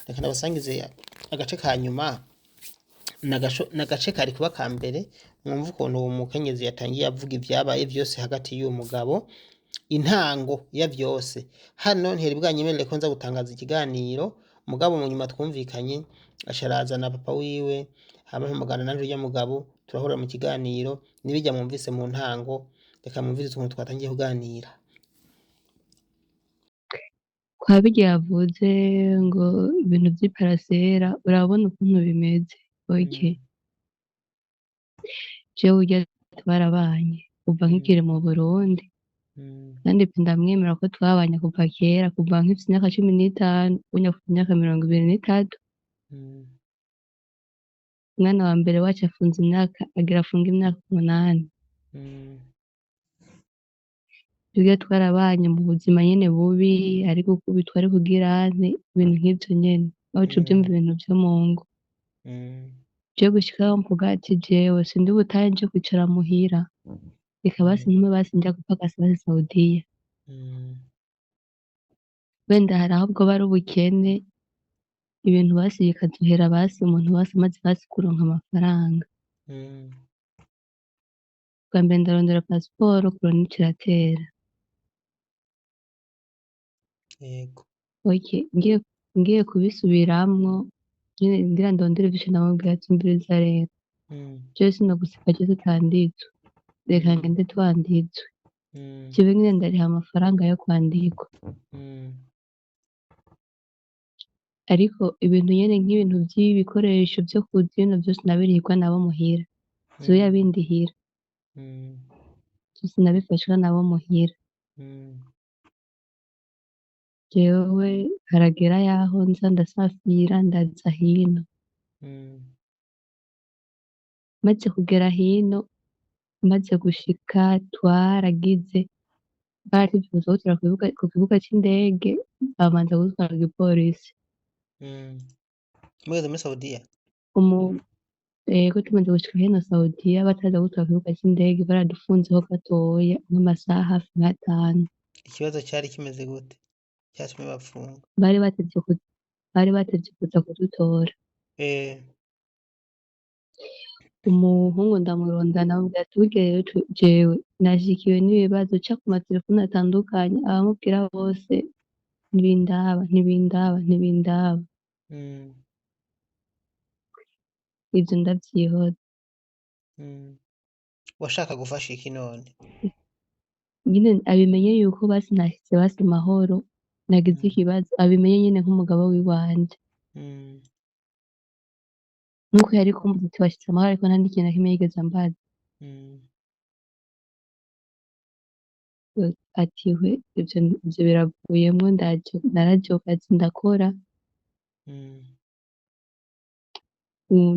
Speaker 4: Reka ndabasangize agace ka nyuma nagace kari kuba ka mbere mwumva ukuntu uwo mukenyezi yatangiye avuga ibyabaye byose hagati y'uwo mugabo intango ya byose hano ntiheri bwanyemerere ko nza gutangaza ikiganiro mugabo mu nyuma twumvikanye asharaza na papa wiwe hama mpamagana nanje ya mugabo turahura mu kiganiro nibijya mwumvise mu ntango reka mwumvise ukuntu twatangiye kuganira.
Speaker 3: Kwa bijya yavuze ngo ibintu by'iparasera urabona ukuntu bimeze oke jewe ujya twarabanye kuva nkikiri mu Burundi kandi ndamwemera ko twabanye kuva kera kuva nk'ifite imyaka 15 unya ku myaka 23 umwana wa mbere wacu afunze imyaka agira afunga imyaka 8 tujya twarabanye mu buzima nyene bubi ariko kubitwa ari kugira ibintu nk'ibyo nyene aho byumva ibintu byo mu ngo je gushikaho mvuga ati jewe sindi butaye nje kwicara muhira reka basi ntume basi njya gupagasa basi Saudiya wenda hari ahubwo bari ubukene ibintu basi bikaduhera basi umuntu basi amaze basi kuronka amafaranga bwa mbere ndarondera pasiporo kurona ikiratera
Speaker 4: yego
Speaker 3: oke ngiye kubisubiramwo nyine ngira ndondere ivyo namubwira ati mbiriza rero jewe sinogusika je tutanditswe reka ngende twanditswe jewe nyine ndariha amafaranga yo kwandikwa ariko ibintu nyene nk'ibintu by'ibikoresho vyo kuzina byose nabirihirwa nabo muhira zoya bindihira byose nabifashwa nabo muhira jewe haragera yaho nza ndasafira ndaza hino maze kugera hino maze gushika twaragize baratuvuze ko turakibuga ku kibuga c'indege bamanza gutwara igipolisi
Speaker 4: mweze muri Saudiya
Speaker 3: ko tumaze gushika hino Saudiya bataza gutwara ku kibuga c'indege baradufunzeho gatoya nk'amasaha hafi nk'atanu.
Speaker 4: Ikibazo cari kimeze gute catumye bapfunga?
Speaker 3: Bari batevye ku bari batevye kuza kudutora. Umuhungu ndamurondana ndamubwira ati burya rero jewe nashikiwe n'ibibazo ca ku materefone atandukanye abamubwira bose ntibindaba, ntibindaba, ntibindaba. Ivyo ndavyihoza.
Speaker 4: Washaka gufasha iki none?
Speaker 3: Nyene abimenye yuko basi nashitse basi mahoro nagize ikibazo abimenye nyene nk'umugabo wiwanje. Nuko yari kumbuza ati washitse amahoro ariko nta n'ikintu na kimwe yigeze ambaza. Ati hwe ivyo biravuyemwo naraje ku kazi ndakora.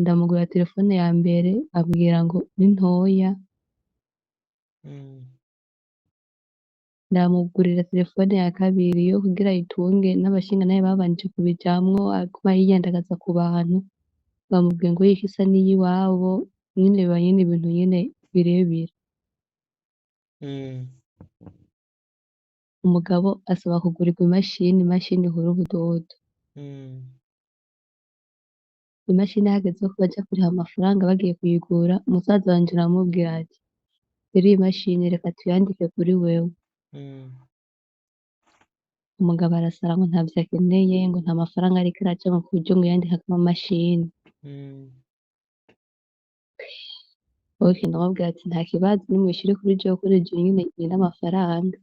Speaker 3: Ndamugurira terefone ya mbere ambwira ngo ni ntoya. Ndamugurira terefone ya kabiri yo kugira ayitunge n'abashingantahe babanje kubijamwo aguma yiyandagaza ku bantu. Bamubwiye ngo yuko isa n'iyiwabo nyene biba nyene ibintu nyene birebire. Umugabo asaba kugurirwa imashini ihura ubudodo. Imashini hageze ko baja kuriha amafaranga bagiye kuyigura musaza wanje aramubwira ati rero iyi mashini reka tuyandike kuri wewe. Umugabo arasara ngo ntavyo akeneye ngo nta mafaranga ariko aracamwo ku buryo ngo yandikako amamashini. Ok ndamubwira ati nta kibazo nimuyishire kuri jewe kuri jewe nyene nyina amafaranga.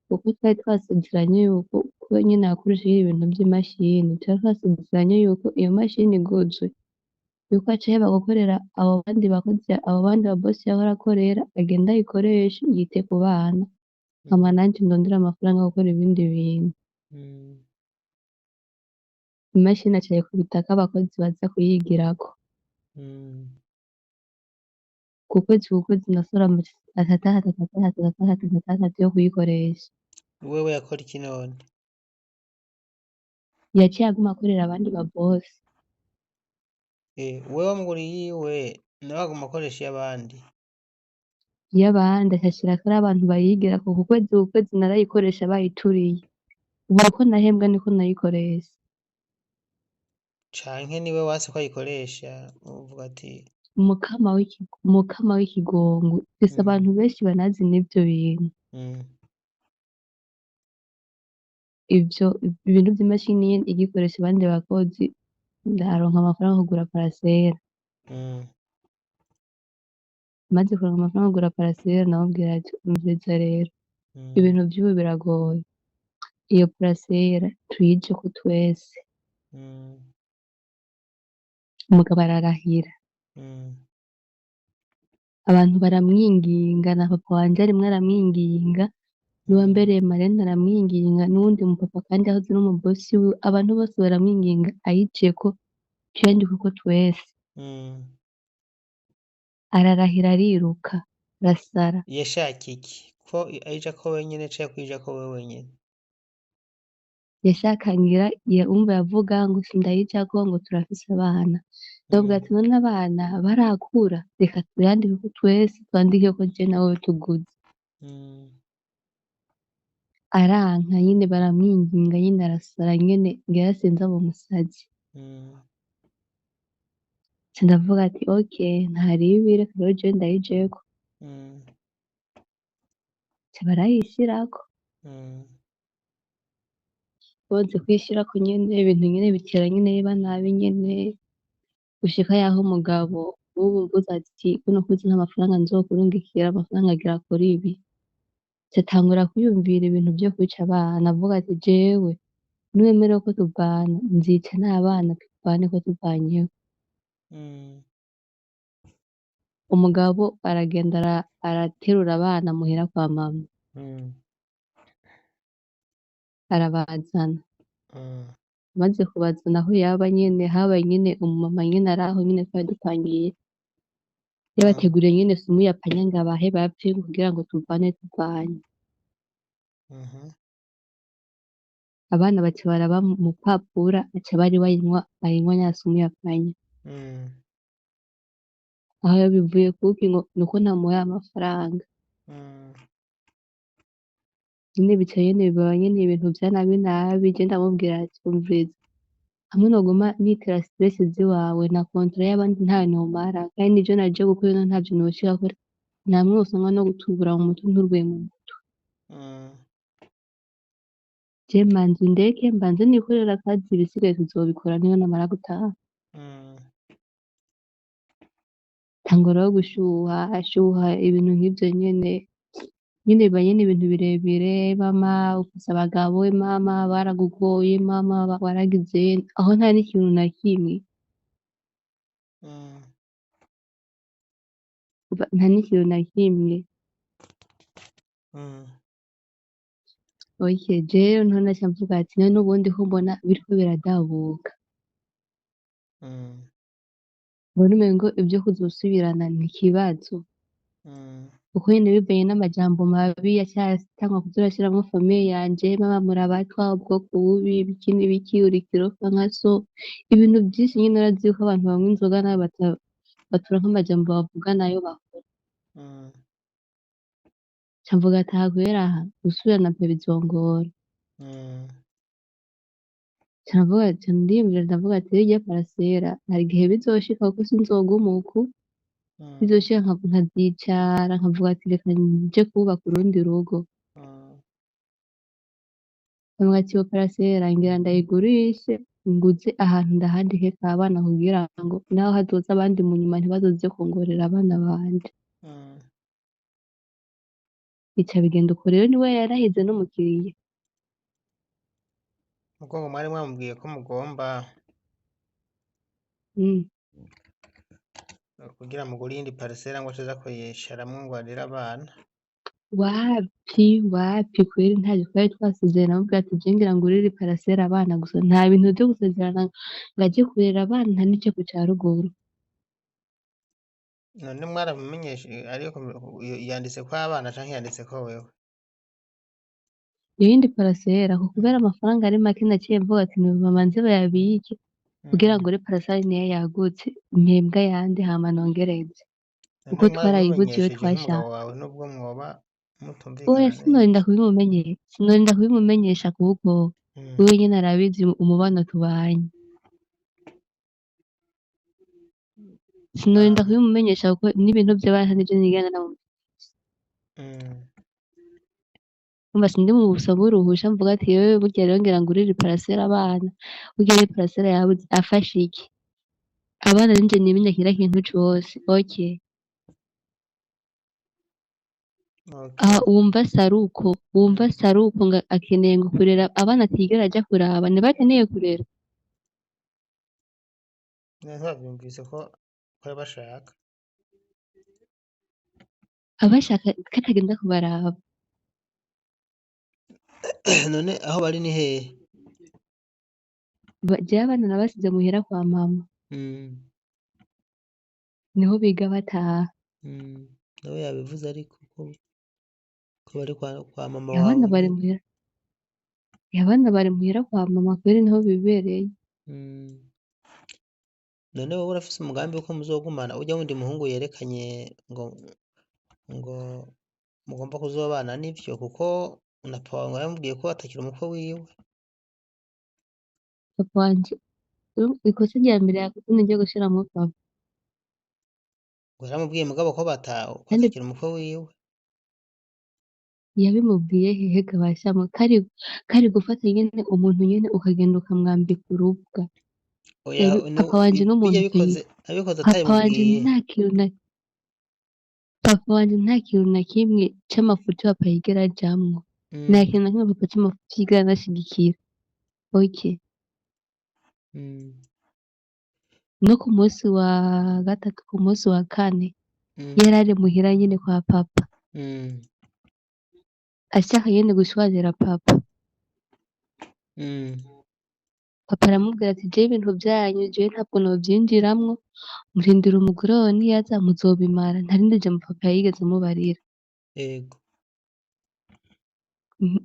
Speaker 3: Kuko twari twasezeranye yuko kuba nyene akoresheje ibintu vy'imashini twari twasezeranye yuko iyo mashini iguzwe yuko aca aheba gukorera abo bandi bakozi abo bandi ba boss yahora akorera agende ayikoreshe yite ku bana hama nanje ndondere amafaranga yo gukora ibindi bintu. Imashini aca ayikubitako abakozi baza kuyigirako. Ku kwezi nasohora atandatu yo kuyikoresha.
Speaker 4: Wewe yakora iki none?
Speaker 3: Yaciye aguma akorera abandi ba boss.
Speaker 4: Wewe wamuguriye iyiwe nawe aguma akoresha iy'abandi?
Speaker 3: Iy'abandi acashirako ari abantu bayigirako ku kwezi narayikoresha bayituriye. Ubu uko nahembwa niko nayikoresha.
Speaker 4: Canke niwe wanse ko ayikoresha uvuga ati
Speaker 3: Umukama w'ikigongo mfise abantu benshi banazi n'ivyo bintu. Ivyo ibintu vy'imashini nyene igikoresha abandi bakozi ndaronka amafaranga yo kugura parasera. Maze kuronka amafaranga yo kugura parasera namubwira ati umviriza rero ibintu vy'ubu biragoye. Iyo parasera tuyijeko twese. Umugabo ararahira. Abantu baramwinginga na papa wanje arimwo aramwinginga n'uwambereye marene aramwinginga n'uwundi mupapa kandi yahoze ari umu boss wiwe abantu bose baramwinginga ayijeko tuyandikeko twese. Ararahira ariruka arasara.
Speaker 4: Yashaka iki? Ko ayijako wenyene canke ko ayijako wewe wenyene?
Speaker 3: Yashaka ngira umva yavuga ngo sindayijako ngo turafise abana. Ndamubwira ati none abana barakura reka tuyandikeko twese twandikeko je na wewe tuguze. Aranka nyene baramwinginga nyene arasara nyene ngira sinzi aba umusazi. Ca ndavuga ati ok ntaribi reka rero jewe ndayijeko. Ca barayishirako. Bonse kuyishirako nyene ibintu nyene bitera nyene biba nabi nyene gushika yaho umugabo w'ubu mvuze ati kuno kwezi nta mafaranga nzokurungikira amafaranga agera kuri ibi. Ca atangura kwiyumvira ibintu vyo kwica abana avuga ati jewe niwemera ko tuvana nzica n'abana tuvane ko tuvanyeho. Umugabo aragenda araterura abana muhira kwa mama. Arabazana. Amaze kubazana aho yaba nyene habaye nyene umumama nyene araho nyene twari dupangiye yabateguriye nyene sumu ya panya ngo abahe bapfe kugira ngo tuvane. abana baca baraba mu papura baca bayinywa nya sumu yapfanye. Aho bivuye kuki ngo nuko ntamuhaye amafaranga. Nyene bica nyene biba nyene ibintu vya nabi nabi, je ndamubwira ati umviriza, hamwe noguma nitera stress z'iwawe na contrat y'abandi ntayo nomara, kandi n'ivyo naje gukora ino ntavyo noshirako, namwe usanga no gutubura mu mutwe nturubuye mu mutwe. Je manza undeke mbanze nikorere akazi, ibisigaye tuzobikora niyo namara gutaha. Tangura gushuha ashuha ibintu nk'ivyo nyene biba nyene ibintu birebire, mama ufise abagabo, mama baragugoye, mama waragize, aho nta n'ikintu na kimwe, nta n'ikintu na kimwe. Ok, jewe niho naca mvuga ati none ubundi ko mbona biriko biradabuka, mbona umengo ivyo kuzosubirana ni ikibazo, kuko nyene bivanye n'amajambo mabi yacatangwa kuza urashiramwo famiye yanje, mama murabatwa, ubwoko bubi, ibiki n'ibiki, uri ikirofa nka so, ibintu vyinshi nyene urazi yuko abantu banywa inzoga nawe batura nk'amajambo bavuga nayo bakora. Ca mvuga ati aha guhera aha gusubirana pe bizongora. Ca ndiyumvira ndavuga ati irya parasera hari igihe bizoshika kuko sinzoguma uku, bizoshika nkazicara nkavuga ati reka nje kwubaka urundi rugo. Nkavuga ati iyo parasera ngira ndayigurishe nguze ahantu ndahandike k'abana kugira ngo naho hazoza abandi mu nyuma ntibazoze kungorera abana banje. Bica bigenda uko rero niwe yarahize n'umukiriya.
Speaker 4: Nuko ngo mwari mwamubwiye ko mugomba kugira mugure iyindi parcelle ngo azoza kuyisharamwo ngo arere abana. Wapi kweri ntavyo twari twasezeranye, namubwiye ati je ngira ngurire parcelle abana gusa, nta bintu vyo gusezerana ngo aje kurera abana, nta n'icepo ca ruguru. None mwarabimenyesheje ariko yanditseko abana canke yanditseko wewe?
Speaker 3: Iyo yindi parcelle ako kubera amafaranga ari make naciye mvuga ati bamanze bayabike kugira ngure parcelle niyo yagutse, mpembwe ayandi hama nongereze, kuko twarayiguze iyo twashaka.
Speaker 4: Nk'umugabo wawe nubwo mwoba
Speaker 3: Oya
Speaker 4: mutumvikana neza.
Speaker 3: sinorinda kubimumenyesha kuko wewe nyene arabizi umubano tubanye. Sinorinda kubimumenyesha kuko n'ibintu vy'abana nivyo nigana umva sindi mu busaba uruhusha mvuga ati yewe burya rero ngira ngurire parcelle abana, burya rero parcelle yabuze afashe iki? Abana ninje nimenya kira kintu cose. Ok. Aha wumva saruko ngo akeneye ngo kurera abana atigera aja kuraba, ntibakeneye kurera.
Speaker 4: Ntibavyumvise ko bashaka.
Speaker 3: Abashaka ko atagenda kubaraba.
Speaker 4: None aho bari ni hehe?
Speaker 3: Jewe abana nabasize muhira kwa mama, niho biga bataha.
Speaker 4: Nawe yabivuze ariko ko bari kwa mama
Speaker 3: Abana
Speaker 4: wawe.
Speaker 3: bari muhira, abana bari muhira kwa mama kweri niho bibereye.
Speaker 4: None wowe urafise umugambi wuko muzogumana urya wundi muhungu yerekanye ngo mugomba kuzobana n'ivyo, kuko na papa wawe yamubwiye ko atakiri umukwe wiwe.
Speaker 3: Papa wanje ikosa rya mbere yakoze niryo gushiramwo papa.
Speaker 4: Ngo yaramubwiye mugabo ko
Speaker 3: Kandi
Speaker 4: atakiri umukwe wiwe.
Speaker 3: yabimubwiye hehe gabashamo kari gufata nyene umuntu nyene ukagenda ukamwambika urubwa.
Speaker 4: Oya
Speaker 3: Papa wanje n'umuntu
Speaker 4: abikoze
Speaker 3: papa wanje
Speaker 4: atabimubwiye.
Speaker 3: papa wanje nta kintu na kimwe c'amafuti papa yigera ajamwo, nta kintu na kimwe papa c'amafuti yigera anashigikira. Ok. No ku musi wa gatatu ku musi wa kane yarari muhira nyene kwa papa, ashaka nyene gushwazira papa. Papa aramubwira ati jewe ibintu vyanyu jewe ntabwo novyinjiramwo, murindira umugore wawe niyaza muzobimara. Nta rindi jambo papa yigeze amubarira.
Speaker 4: Yego.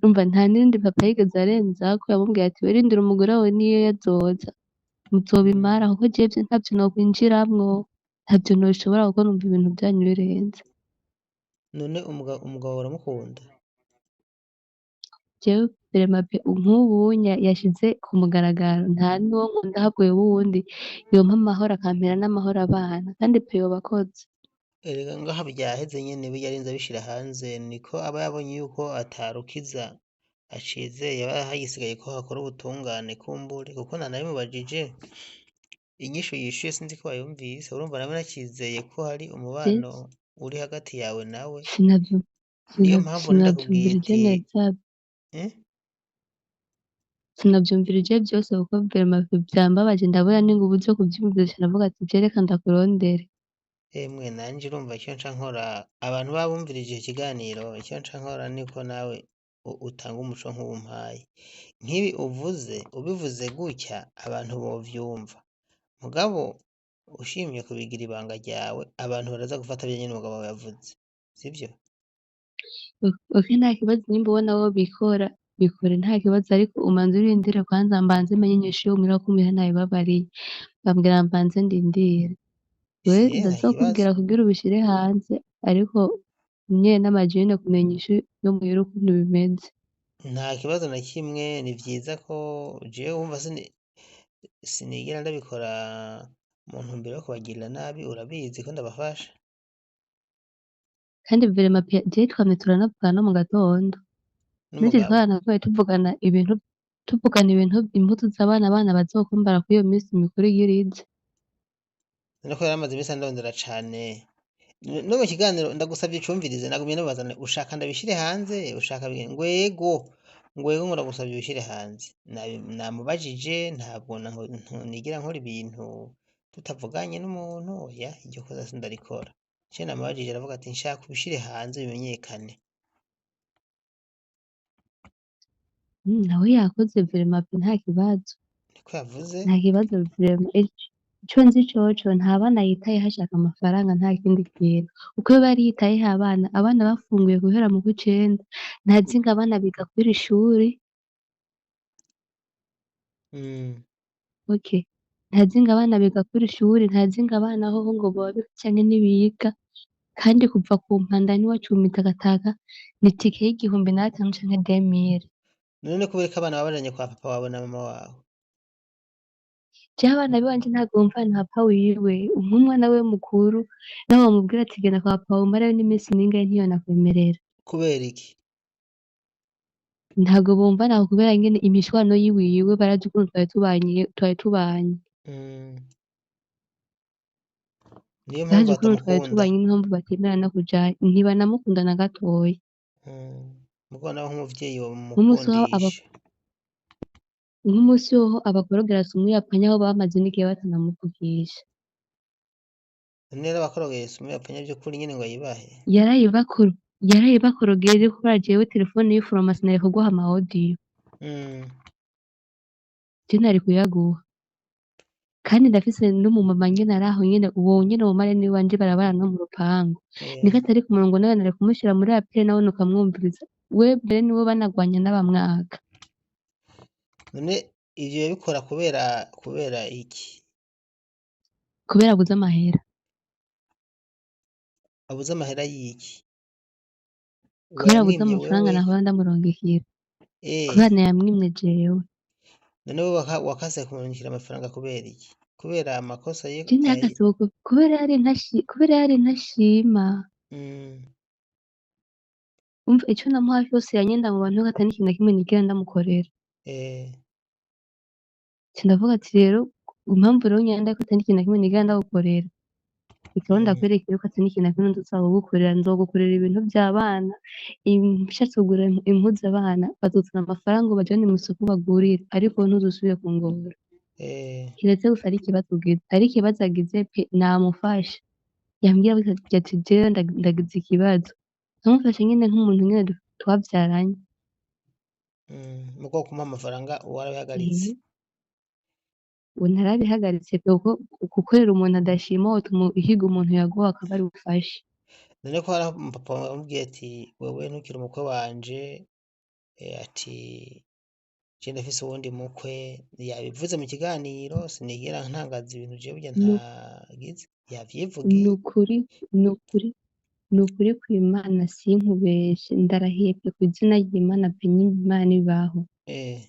Speaker 3: umva nta n'irindi papa yigeze arenzako yamubwiye ati "we rindira umugore wawe niyo yazoza muzobimara
Speaker 4: Mm.
Speaker 3: kuko jewe ntavyo nokwinjiramwo ntavyo noshobora kuko numva ibintu vyanyu birenze
Speaker 4: None umugabo uramukunda?
Speaker 3: jewe vraiment pe nk'ubunya yashize ku mugaragaro nta n'uwo nkunda havuye wuwundi yompa amahoro akampera n'amahoro abana kandi pe yoba akoze
Speaker 4: Erega ngaha vyaheze nyene burya arinze abishira hanze niko aba yabonye yuko atarukiza acizeye aba hagisigaye ko hakora ubutungane kumbure kuko ntanabimubajije inyishu yishuye sinzi ko wayumvise urumva nawe nakizeye ko hari
Speaker 3: je
Speaker 4: umubano uri hagati yawe nawe
Speaker 3: sinavyo
Speaker 4: niyo mpamvu nari ndakubwiye
Speaker 3: sinavyumvirije
Speaker 4: nti
Speaker 3: neza
Speaker 4: eh?
Speaker 3: sinavyumvirije vyose kuko vraiment vyambabaje ndabona n'inguvu zo kuvyumvisha ndavuga ati je reka ndakurondere
Speaker 4: Emwe nanje urumva icyo nca nkora abantu babumvirije ico kiganiro icyo nca nkora niko nawe utanga umuco nk'uwumpaye nk'ibi uvuze ubivuze gutya abantu bovyumva mugabo ushimye kubigira ibanga ryawe abantu baraza gufata bya nyene umugabo wawe yavuze sivyo
Speaker 3: ok nta kibazo nimba ubona wo bikora bikore nta kibazo ariko umanze urindire kwanza mbanze menye inyishu y'umwira ko umuhira ntabibabariye bambwira mbanze ndindire wewe
Speaker 4: nta kibazo
Speaker 3: ndazokubwira kugira ubishire hanze ariko nyene n'amajene kumenya inyishu yo muhira ukuntu bimeze
Speaker 4: nta kibazo na kimwe ni vyiza ko jewe wumva sinigera ndabikora mu ntumbero yo kubagirira nabi urabizi ko ndabafasha
Speaker 3: kandi vraiment pe jewe twamye turanavugana no mu gatondo nigeze
Speaker 4: n'umugabo
Speaker 3: twaranavuye tuvugana ibintu impuzu abana bazokwambara kuri iyo minsi mikuru igira ize
Speaker 4: niko yari amaze iminsi andondera cane no mu kiganiro ndagusavye icumvirize nagumye nababaza ushaka ndabishire hanze ushaka ngwego ngwego ngo ndagusavye ubishire hanze namubajije ntabwo nigira nkora ibintu tutavuganye n'umuntu oya iryo kosa sindarikora ico namubajije aravuga ati nshaka ubishire hanze bimenyekane
Speaker 3: nawe yakoze vraiment pe nta kibazo
Speaker 4: niko yavuze
Speaker 3: nta kibazo vraiment ico nzi coco nta bana yitayeho ashaka amafaranga nta kindi kintu kuko iyo bari yitayeho abana bafunguye guhera mu kw'icenda ntazi ngo abana biga kw'iri shuri ok ntazi ngo abana biga kw'iri shuri ntazi ngo abana hoho ngo boba biga canke ntibiga kandi kuva ku mpanda niwacumita agataga ni tike y'igihumbi n'atanu canke 2000
Speaker 4: none kubera ko abana babajanye kwa papa wawe na mama wawe
Speaker 3: jewe abana biwanje ntabwo bumvana na papa wiwe nk'umwana we mukuru nawe wamubwira ati genda kwa papa umarayo n'iminsi ningahe ntiyonakwemerera
Speaker 4: kubera iki
Speaker 3: ntabwo bumvana kubera nyene imishwano yiwiwe barazi ukuntu twari tubanye
Speaker 4: Mm. niyo mpamvu
Speaker 3: barazi ukuntu twari
Speaker 4: batamukunda
Speaker 3: tubanye niyo mpamvu batemerana kujana ntibanamukunda na gatoya
Speaker 4: mugo nawe nk'umuvyeyi
Speaker 3: nk'umusi waho
Speaker 4: wamukundisha
Speaker 3: nk'umusi woho abakorogera sumuyapanya aho bamaze n'igihe batanamuvugisha
Speaker 4: none rero abakorogeye sumu yapfanya vy'ukuri nyene ngo ayibahe
Speaker 3: yarayibakorogeye rero kubera jewe telefone y'iforomasi nari kuguha ama audio je nari kuyaguha kandi ndafise n'umumama nyene araho nyene uwo nyene mumare ni wanje barabana no mu rupangu niko atari ku murongo nawe nari kumushira muri apire nawe ukamwumviriza we mbere niwe banagwanya n'abamwaka
Speaker 4: none ivyo yabikora kubera iki
Speaker 3: kubera abuze amahera
Speaker 4: abuze amahera y'iki
Speaker 3: kubera abuze
Speaker 4: wayamwimye
Speaker 3: amafaranga
Speaker 4: wewe
Speaker 3: nahora ndamurungikira kubera nayamwimye jewe
Speaker 4: none wewe wakase kumurungikira amafaranga kubera iki kubera amakosa ye
Speaker 3: je nakase kubera yari ntashima umva ico namuhaye cose yanyenda mu bantu atari n'ikintu na kimwe nigera ndamukorera ca ndavuga ati rero impamvu rero nyenda ko atari n'ikintu na kimwe nigera ndagukorera ikaba ndakwereka yuko atari n'ikintu na kimwe nzosaba kugukorera nzogukorera ibintu vy'abana nshatse kugura impuzu abana bazozana amafaranga ubajane mw'isoko ubagurire ariko ntuzosubire kungora kiretse gusa ari ikibazo agize pe namufasha yambwira ati jewe ndagize ikibazo nkamufasha nyene nk'umuntu nyene twavyaranye
Speaker 4: mugo kumuha amafaranga warabihagaritse
Speaker 3: ubu narabihagaritse pe kuko gukorera umuntu adashima wotuma uhiga umuntu yaguha akaba ari bufashe
Speaker 4: none ko hari papa wamubwiye ati wewe ntukiri umukwe wanje ati je ndafise uwundi mukwe yabivuze mu kiganiro sinigera ntangaza ibintu jewe burya
Speaker 3: Nu
Speaker 4: ntagize yavyivugiye
Speaker 3: nukuri nukuri nukuri kw'Imana sinkubeshe ndarahiye pe kw'izina ry'Imana pe nyine Imana ibaho
Speaker 4: eh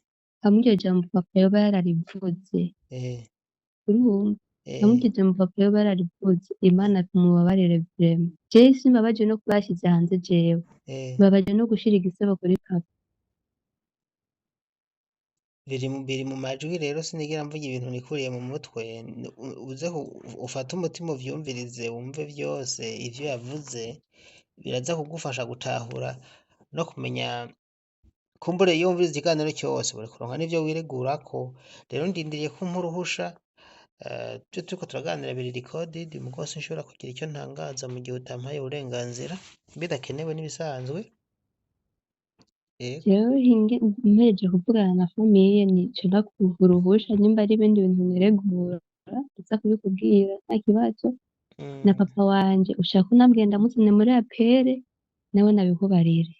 Speaker 3: hamwe iryo jambo papa yoba yararivuze
Speaker 4: eh
Speaker 3: urumva hamwe
Speaker 4: eh
Speaker 3: iryo jambo papa yoba yararivuze Imana tumubabarire vraiment jewe simbabaje no kuba yashize hanze jewe
Speaker 4: eh
Speaker 3: mbabaje no gushira igisebo kuri papa
Speaker 4: biri mu majwi rero sinigera mvuga ibintu nikuriye mu mutwe uze ufate umutima uvyumvirize wumve vyose ivyo yavuze biraza kugufasha gutahura no kumenya kumbure iyo wumviriza ikiganiro cyose buri kuronka n'ivyo wiregurako rero ndindiriye ko umpa uruhusha ivyo turiko turaganira biri recorded mugo sinshobora kugira icyo ntangaza mu gihe utampaye uburenganzira bidakenewe n'ibisanzwe yego
Speaker 3: jewe mpejeje kuvugana na famiye nico ndakuha uruhusha nimba ari ibindi bintu niregura ndaza kubikubwira nta kibazo na
Speaker 4: mm.
Speaker 3: papa wanje ushaka unambwiye ndamuzane muri apere nawe nabikubarire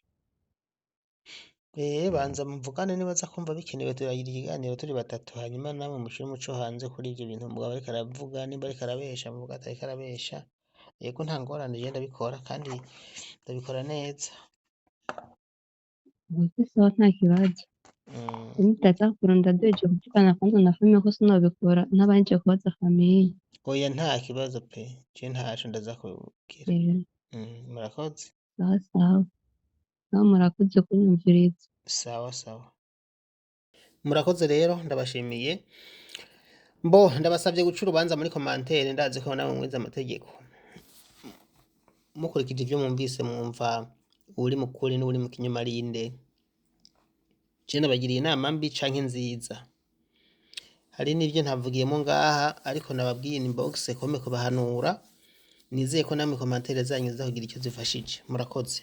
Speaker 4: Banza muvugane nibaza kumva bikenewe turagira ikiganiro turi batatu hanyuma namwe mushire umuco hanze kuri ivyo bintu umugabo ariko aravuga nimba ariko arabesha muvuga atariko arabesha yego nta ngorane je ndabikora kandi ndabikora neza
Speaker 3: ubwo sawa nta kibazo
Speaker 4: mm.
Speaker 3: nitaza kurunda duhejeje kuvugana kwanza na famiye ko sinobikora ntabanje kubaza famiye
Speaker 4: Oya nta kibazo pe je ntaco ndaza kubwira murakoze
Speaker 3: sawa sawa nawe murakoze kunyumviriza
Speaker 4: sawa sawa murakoze rero ndabashimiye ndabasabye guca urubanza muri commentaire ndazi ko namwe mwize amategeko mukurikije ivyo mwumvise mwumva uri mukuri n'uri mu kinyoma rinde je nabagiriye inama mbi canke nziza hari n'ivyo ntavugiyemo ngaha ariko nababwiye inbox kome kubahanura nizeye ko namwe commentaire zanyu zizakugira icyo zifashije murakoze